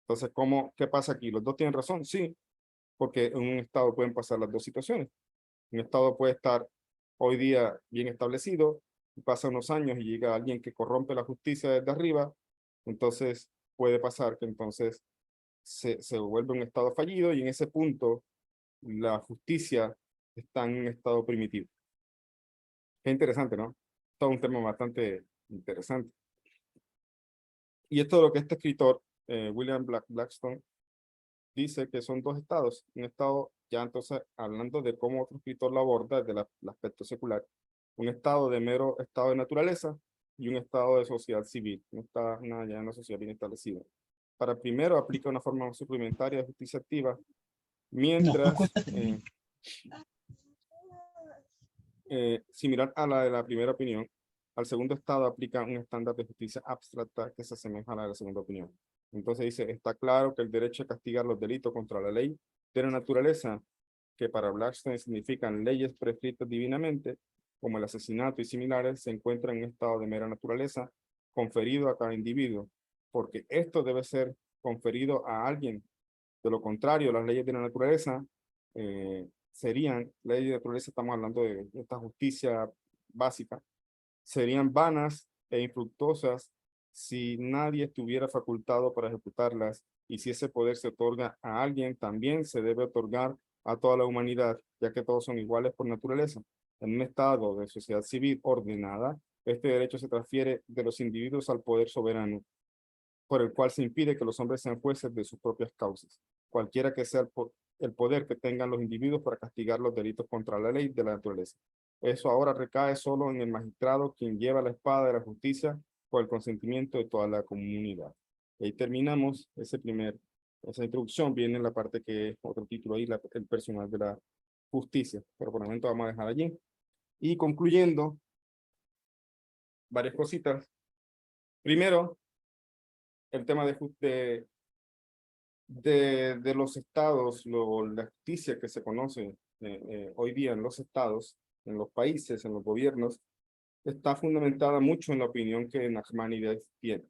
Entonces, ¿qué pasa aquí? ¿Los dos tienen razón? Sí, porque en un estado pueden pasar las dos situaciones. Un estado puede estar hoy día bien establecido, pasa unos años y llega alguien que corrompe la justicia desde arriba, entonces puede pasar que entonces se vuelve un estado fallido y en ese punto la justicia está en un estado primitivo. Qué interesante, ¿no? Todo un tema bastante interesante. Y esto es lo que este escritor, William Blackstone, dice que son dos estados. Un estado, ya entonces hablando de cómo otro escritor lo aborda desde el aspecto secular, un estado de mero estado de naturaleza y un estado de sociedad civil, no está nada ya en la sociedad bien establecida. Para primero aplica una forma suplementaria de justicia activa, mientras similar a la de la primera opinión, al segundo estado aplica un estándar de justicia abstracta que se asemeja a la de la segunda opinión. Entonces dice, está claro que el derecho a castigar los delitos contra la ley de la naturaleza, que para Blackstone significan leyes prescritas divinamente, como el asesinato y similares, se encuentra en un estado de mera naturaleza, conferido a cada individuo, porque esto debe ser conferido a alguien. De lo contrario, las leyes de la naturaleza serían, leyes de naturaleza, estamos hablando de esta justicia básica, serían vanas e infructuosas si nadie estuviera facultado para ejecutarlas, y si ese poder se otorga a alguien, también se debe otorgar a toda la humanidad, ya que todos son iguales por naturaleza. En un estado de sociedad civil ordenada, este derecho se transfiere de los individuos al poder soberano, por el cual se impide que los hombres sean jueces de sus propias causas, cualquiera que sea el poder que tengan los individuos para castigar los delitos contra la ley de la naturaleza. Eso ahora recae solo en el magistrado, quien lleva la espada de la justicia por el consentimiento de toda la comunidad. Y ahí terminamos esa introducción. Viene la parte que es otro título ahí, el personal de la justicia, pero por el momento vamos a dejar allí. Y concluyendo, varias cositas. Primero, el tema de los estados, la justicia que se conoce hoy día en los estados, en los países, en los gobiernos, está fundamentada mucho en la opinión que Nachmanides tiene,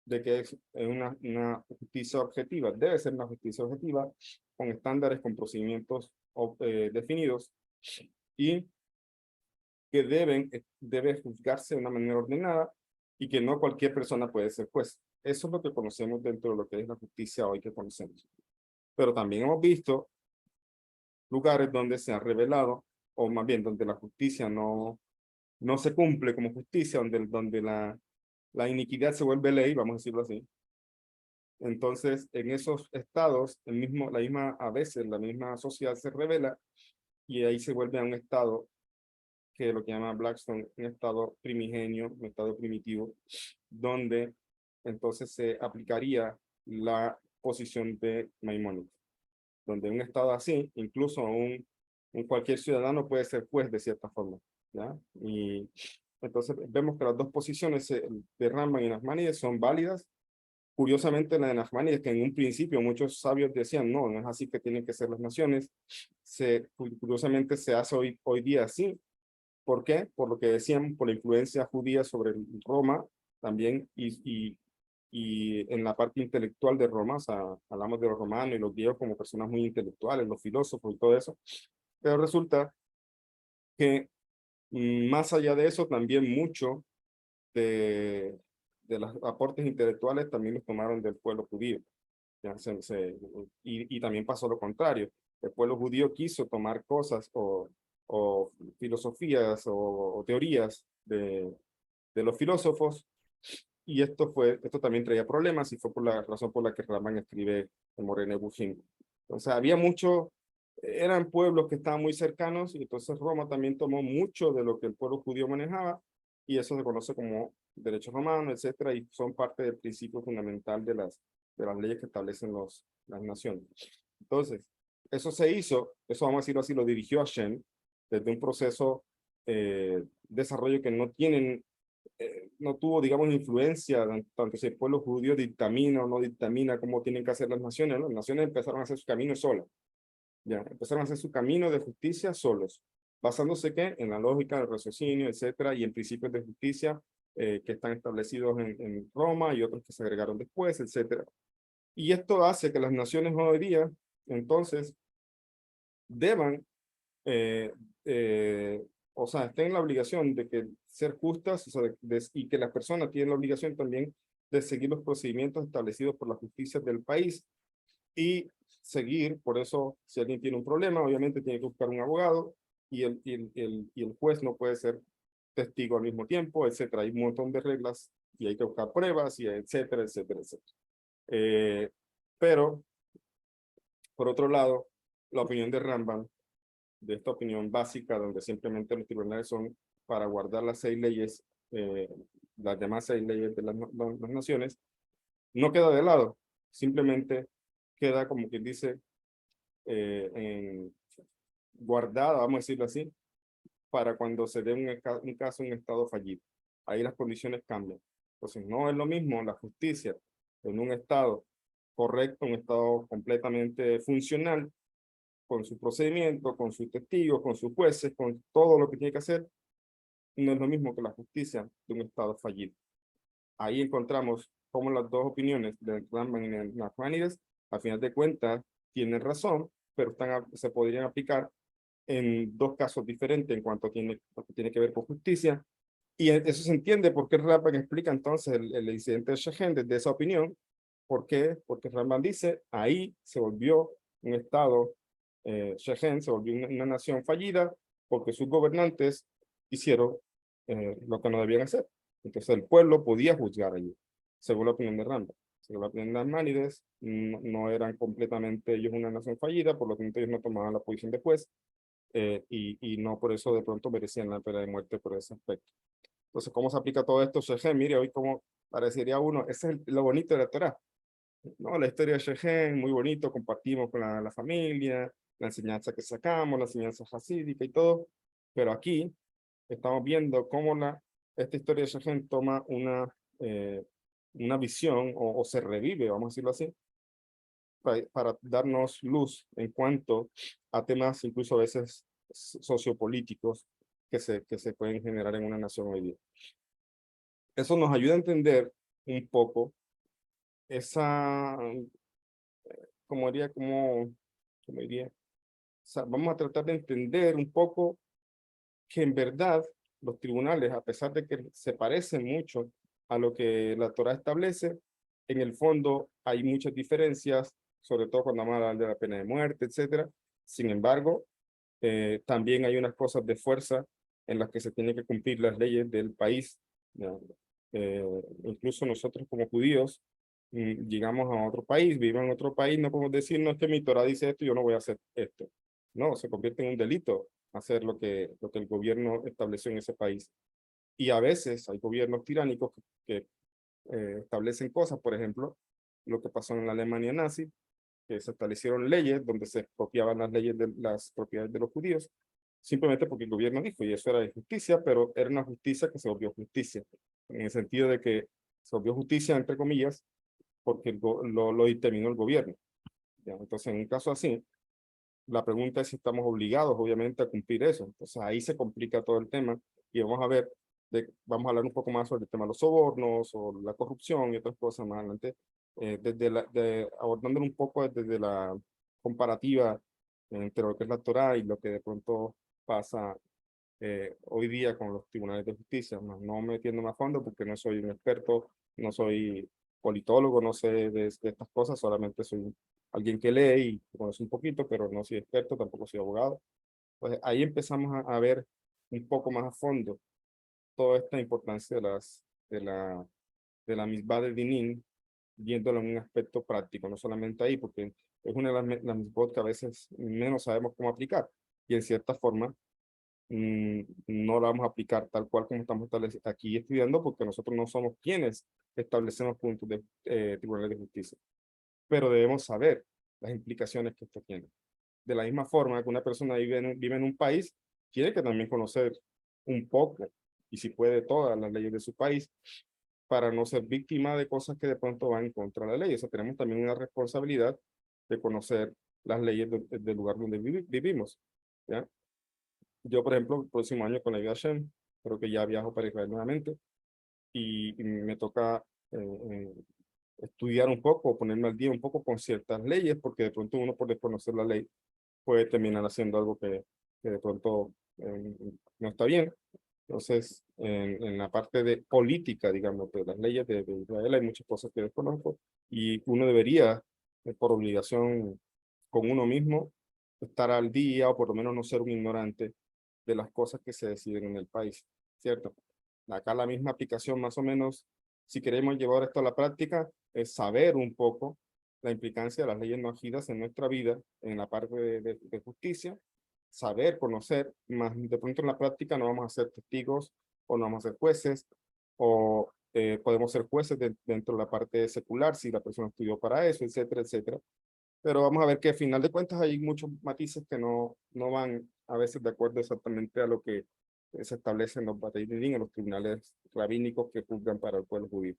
de que es una justicia objetiva, debe ser una justicia objetiva, con estándares, con procedimientos definidos, y que debe juzgarse de una manera ordenada, y que no cualquier persona puede ser juez. Eso es lo que conocemos dentro de lo que es la justicia hoy que conocemos. Pero también hemos visto lugares donde se ha revelado, o más bien donde la justicia no se cumple como justicia, donde la iniquidad se vuelve ley, vamos a decirlo así. Entonces, en esos estados, a veces la misma sociedad se revela, y ahí se vuelve a un estado que lo que llama Blackstone, un estado primigenio, un estado primitivo, donde entonces se aplicaría la posición de Maimónides, donde un estado así, incluso un cualquier ciudadano puede ser juez de cierta forma, ¿ya? Y entonces vemos que las dos posiciones de Rambam y Nachmanides son válidas. Curiosamente, la de Nachmanides, que en un principio muchos sabios decían, no es así que tienen que ser las naciones, curiosamente se hace hoy día así. ¿Por qué? Por lo que decían, por la influencia judía sobre Roma también, y en la parte intelectual de Roma, o sea, hablamos de los romanos y los griegos como personas muy intelectuales, los filósofos y todo eso, pero resulta que más allá de eso, también mucho de los aportes intelectuales también los tomaron del pueblo judío. Ya y también pasó lo contrario. El pueblo judío quiso tomar cosas o filosofías o teorías de los filósofos, y esto también traía problemas, y fue por la razón por la que Raman escribe el Morene Bujin. Entonces eran pueblos que estaban muy cercanos, y entonces Roma también tomó mucho de lo que el pueblo judío manejaba, y eso se conoce como derecho romano, etcétera, y son parte del principio fundamental de las leyes que establecen las naciones. Entonces, eso vamos a decirlo así, lo dirigió Hashem desde un proceso desarrollo que no tuvo, digamos, influencia, tanto si el pueblo judío dictamina o no dictamina cómo tienen que hacer las naciones, ¿no? Las naciones empezaron a hacer su camino solas, ya, empezaron a hacer su camino de justicia solos, basándose ¿qué? En la lógica del raciocinio, etcétera, y en principios de justicia que están establecidos en Roma, y otros que se agregaron después, etcétera. Y esto hace que las naciones hoy día, entonces, deban eh, eh, o sea, estén en la obligación de que ser justas, o sea, y que las personas tienen la obligación también de seguir los procedimientos establecidos por la justicia del país, y seguir. Por eso, si alguien tiene un problema, obviamente tiene que buscar un abogado, y el juez no puede ser testigo al mismo tiempo, etcétera. Hay un montón de reglas, y hay que buscar pruebas, y etcétera, etcétera, etcétera. Pero, por otro lado, la opinión de Rambam de esta opinión básica, donde simplemente los tribunales son para guardar las 6 leyes, las demás 6 leyes de las naciones, no queda de lado, simplemente queda, como quien dice, guardada, vamos a decirlo así, para cuando se dé un caso en estado fallido. Ahí las condiciones cambian. Entonces, no es lo mismo la justicia en un estado correcto, un estado completamente funcional, con su procedimiento, con sus testigos, con sus jueces, con todo lo que tiene que hacer, no es lo mismo que la justicia de un estado fallido. Ahí encontramos cómo las dos opiniones de Rambam y Nachmanides, a final de cuentas, tienen razón, pero se podrían aplicar en dos casos diferentes en cuanto tiene que ver con justicia. Y eso se entiende por qué Rambam explica entonces el incidente de Shechem desde esa opinión. ¿Por qué? Porque Rambam dice, ahí se volvió un estado, Shechem se volvió una nación fallida porque sus gobernantes hicieron lo que no debían hacer. Entonces el pueblo podía juzgar allí, según la opinión de Rambam. Según la opinión de Maimónides, no eran completamente ellos una nación fallida, por lo tanto ellos no tomaban la posición de juez, y no por eso de pronto merecían la pena de muerte por ese aspecto. Entonces, ¿cómo se aplica todo esto? Shechem, mire, hoy como parecería uno, ese es lo bonito de la Torá, ¿no? La historia de Shechem, muy bonito, compartimos con la familia, la enseñanza que sacamos, la enseñanza hasídica y todo, pero aquí estamos viendo cómo esta historia de Shechem toma una visión o se revive, vamos a decirlo así, para darnos luz en cuanto a temas incluso a veces sociopolíticos que se pueden generar en una nación hoy día. Eso nos ayuda a entender un poco esa, como diría, o sea, vamos a tratar de entender un poco que en verdad los tribunales, a pesar de que se parecen mucho a lo que la Torá establece, en el fondo hay muchas diferencias, sobre todo cuando vamos a hablar de la pena de muerte, etcétera. Sin embargo, también hay unas cosas de fuerza en las que se tienen que cumplir las leyes del país. ¿No? Incluso nosotros como judíos, llegamos a otro país, vivimos en otro país, no podemos decir, no es que mi Torah dice esto, yo no voy a hacer esto. No, se convierte en un delito hacer lo que el gobierno estableció en ese país. Y a veces hay gobiernos tiránicos que establecen cosas, por ejemplo, lo que pasó en la Alemania nazi, que se establecieron leyes donde se expropiaban las leyes de las propiedades de los judíos, simplemente porque el gobierno dijo, y eso era de justicia, pero era una justicia que se volvió justicia, en el sentido de que se volvió justicia, entre comillas, porque lo determinó el gobierno. ¿Ya? Entonces, en un caso así, la pregunta es si estamos obligados, obviamente, a cumplir eso. Entonces, ahí se complica todo el tema y vamos a ver, vamos a hablar un poco más sobre el tema de los sobornos o la corrupción y otras cosas más adelante, abordándolo un poco desde la comparativa entre lo que es la Torá y lo que de pronto pasa hoy día con los tribunales de justicia. No metiéndome a fondo porque no soy un experto, no soy politólogo, no sé de estas cosas, solamente soy alguien que lee y conoce un poquito, pero no soy experto, tampoco soy abogado. Pues ahí empezamos a ver un poco más a fondo toda esta importancia de la misbah de Dinin, viéndolo en un aspecto práctico, no solamente ahí, porque es una de las misbot que a veces menos sabemos cómo aplicar, y en cierta forma no la vamos a aplicar tal cual como estamos aquí estudiando, porque nosotros no somos quienes establecemos puntos de tribunales de justicia, pero debemos saber las implicaciones que esto tiene. De la misma forma que una persona vive en un país, tiene que también conocer un poco, y si puede, todas las leyes de su país, para no ser víctima de cosas que de pronto van en contra de la ley. O sea, tenemos también una responsabilidad de conocer las leyes del lugar donde vivimos. ¿Ya? Yo, por ejemplo, el próximo año con la ayuda de Hashem, creo que ya viajo para Israel nuevamente y me toca estudiar un poco, ponerme al día un poco con ciertas leyes, porque de pronto uno por desconocer la ley puede terminar haciendo algo que de pronto no está bien. Entonces, en la parte de política, digamos, de las leyes de Israel hay muchas cosas que desconozco y uno debería, por obligación con uno mismo, estar al día o por lo menos no ser un ignorante de las cosas que se deciden en el país, ¿cierto? Acá la misma aplicación más o menos, si queremos llevar esto a la práctica, es saber un poco la implicancia de las leyes no agidas en nuestra vida, en la parte de justicia, saber, conocer, más de pronto en la práctica no vamos a ser testigos o no vamos a ser jueces, o podemos ser jueces dentro de la parte secular si la persona estudió para eso, etcétera, etcétera. Pero vamos a ver que al final de cuentas hay muchos matices que no van a veces de acuerdo exactamente a lo que se establece en los Bate Din, en los tribunales rabínicos que juzgan para el pueblo judío.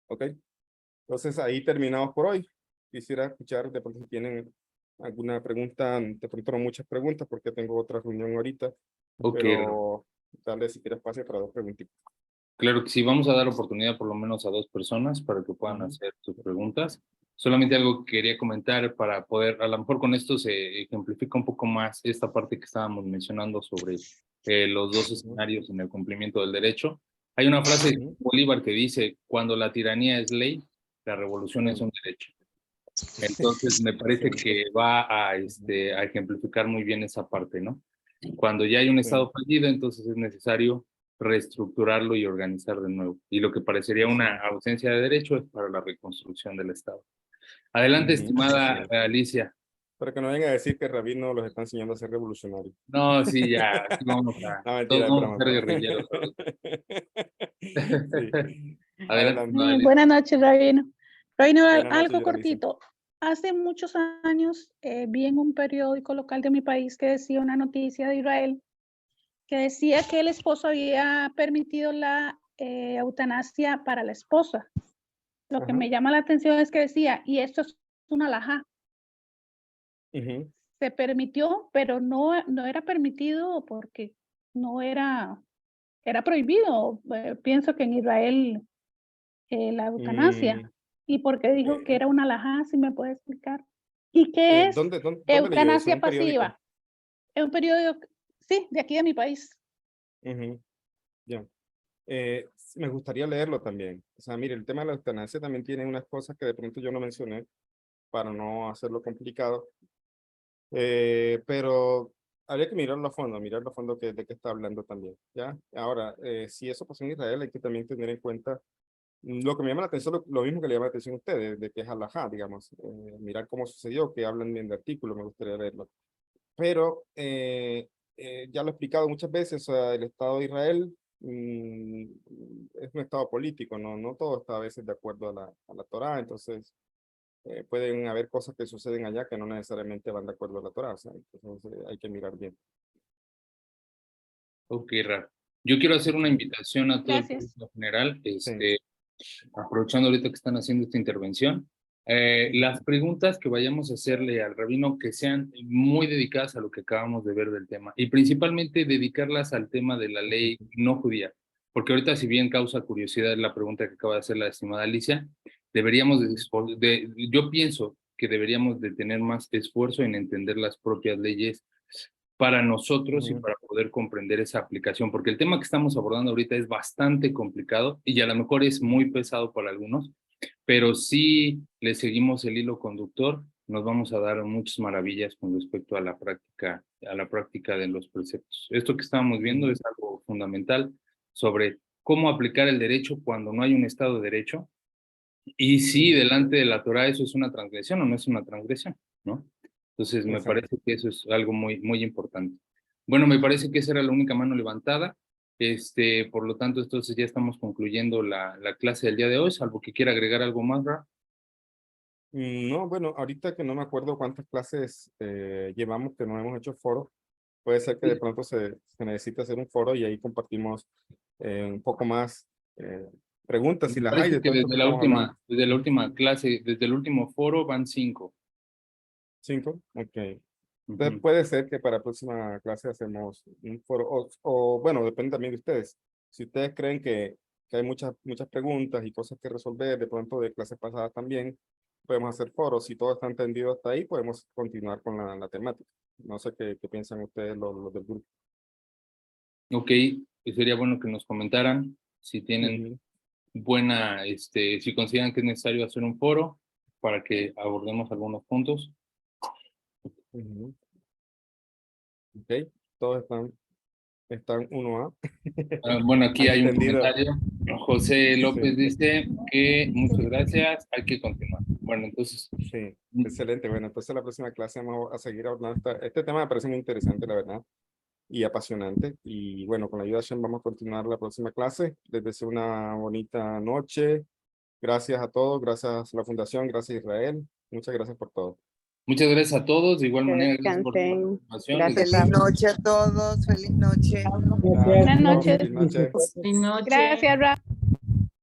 ¿Ok? Entonces ahí terminamos por hoy. Quisiera escuchar de pronto si tienen alguna pregunta, de pronto no muchas preguntas porque tengo otra reunión ahorita, Ok, pero dale si quieres pase para 2 preguntitas. claro que sí, vamos a dar oportunidad por lo menos a 2 personas para que puedan hacer sus preguntas. Solamente algo que quería comentar para poder, a lo mejor con esto se ejemplifica un poco más esta parte que estábamos mencionando sobre los dos escenarios en el cumplimiento del derecho. Hay una frase de Bolívar que dice, cuando la tiranía es ley, la revolución es un derecho. Entonces me parece que va a ejemplificar muy bien esa parte, ¿no? Cuando ya hay un Estado fallido, entonces es necesario reestructurarlo y organizar de nuevo. Y lo que parecería una ausencia de derecho es para la reconstrucción del Estado. Adelante, estimada Alicia. Para que no vengan a decir que Rabino los está enseñando a ser revolucionarios. No, sí, ya, aquí vamos a, No, todos mentira, es vamos a broma, es ser broma. guerrilleros. Sí. Adelante, Adelante. estimada Alicia. Buenas noches, Rabino. Rabino, Buenas noches, algo señora Alicia. cortito. Hace muchos años vi en un periódico local de mi país que decía una noticia de Israel que decía que el esposo había permitido la eutanasia para la esposa. Lo que me llama la atención es que decía, y esto es una alajá. Se permitió, pero no era permitido porque no era prohibido. Pienso que en Israel la eutanasia. ¿Y por qué dijo que era una alajá? Si me puede explicar. ¿Y qué es ¿Dónde leyó eso? ¿En eutanasia un periódico? pasiva? Es un periódico, sí, de aquí de mi país. Ya. Me gustaría leerlo también. O sea, mire, el tema de la eutanasia también tiene unas cosas que de pronto yo no mencioné para no hacerlo complicado. Pero habría que mirarlo a fondo de qué está hablando también, ¿ya? Ahora, si eso pasó en Israel, hay que también tener en cuenta lo que me llama la atención, lo mismo que le llama la atención a ustedes, de que es halajá, digamos, mirar cómo sucedió, que hablan bien de artículo, me gustaría leerlo. Pero ya lo he explicado muchas veces, o sea, el Estado de Israel es un Estado político, no todo está a veces de acuerdo a la Torá, entonces pueden haber cosas que suceden allá que no necesariamente van de acuerdo a la Torá, o sea, entonces hay que mirar bien. Ok, Ra. Yo quiero hacer una invitación a todo el Gracias. público general, Sí. aprovechando ahorita que están haciendo esta intervención. Las preguntas que vayamos a hacerle al rabino que sean muy dedicadas a lo que acabamos de ver del tema y principalmente dedicarlas al tema de la ley no judía, porque ahorita si bien causa curiosidad la pregunta que acaba de hacer la estimada Alicia, deberíamos yo pienso que deberíamos de tener más esfuerzo en entender las propias leyes para nosotros y para poder comprender esa aplicación, porque el tema que estamos abordando ahorita es bastante complicado y a lo mejor es muy pesado para algunos, pero si le seguimos el hilo conductor, nos vamos a dar muchas maravillas con respecto a la práctica de los preceptos. Esto que estamos viendo es algo fundamental sobre cómo aplicar el derecho cuando no hay un Estado de Derecho y si delante de la Torá eso es una transgresión o no es una transgresión, ¿no? Entonces, me Exacto. parece que eso es algo muy, muy importante. Bueno, me parece que esa era la única mano levantada. Por lo tanto, entonces ya estamos concluyendo la clase del día de hoy, salvo que quiera agregar algo más, Ra. No, bueno, ahorita que no me acuerdo cuántas clases llevamos que no hemos hecho foro, puede ser que de pronto se necesite hacer un foro y ahí compartimos un poco más preguntas Me si las hay parece de que todo esto que estamos hablando. desde la última clase, desde el último foro van 5. 5, ok. Entonces Ujú. puede ser que para la próxima clase hacemos un foro, o bueno, depende también de ustedes. Si ustedes creen que hay muchas preguntas y cosas que resolver, de pronto de clases pasadas también, podemos hacer foros. Si todo está entendido hasta ahí, podemos continuar con la temática. No sé qué piensan ustedes los del grupo. Ok, sería bueno que nos comentaran si tienen Ujú, si consideran que es necesario hacer un foro para que abordemos algunos puntos. ujú. Ok, todos están 1A. Bueno, aquí Han hay un entendido. comentario. José López Sí. dice que muchas gracias, hay que continuar. Bueno, entonces, Sí, excelente. Bueno, entonces la próxima clase vamos a seguir hablando. Este tema me parece muy interesante, la verdad, y apasionante. Y bueno, con la ayuda de Shem vamos a continuar la próxima clase. Les deseo una bonita noche. Gracias a todos, gracias a la Fundación, gracias Israel. Muchas gracias por todo. muchas gracias a todos. De igual Que manera, gracias por su descansen. participación. Gracias, Feliz noche a todos, feliz noche. Buenas noches. Feliz noche. Feliz noche. Gracias, Ra.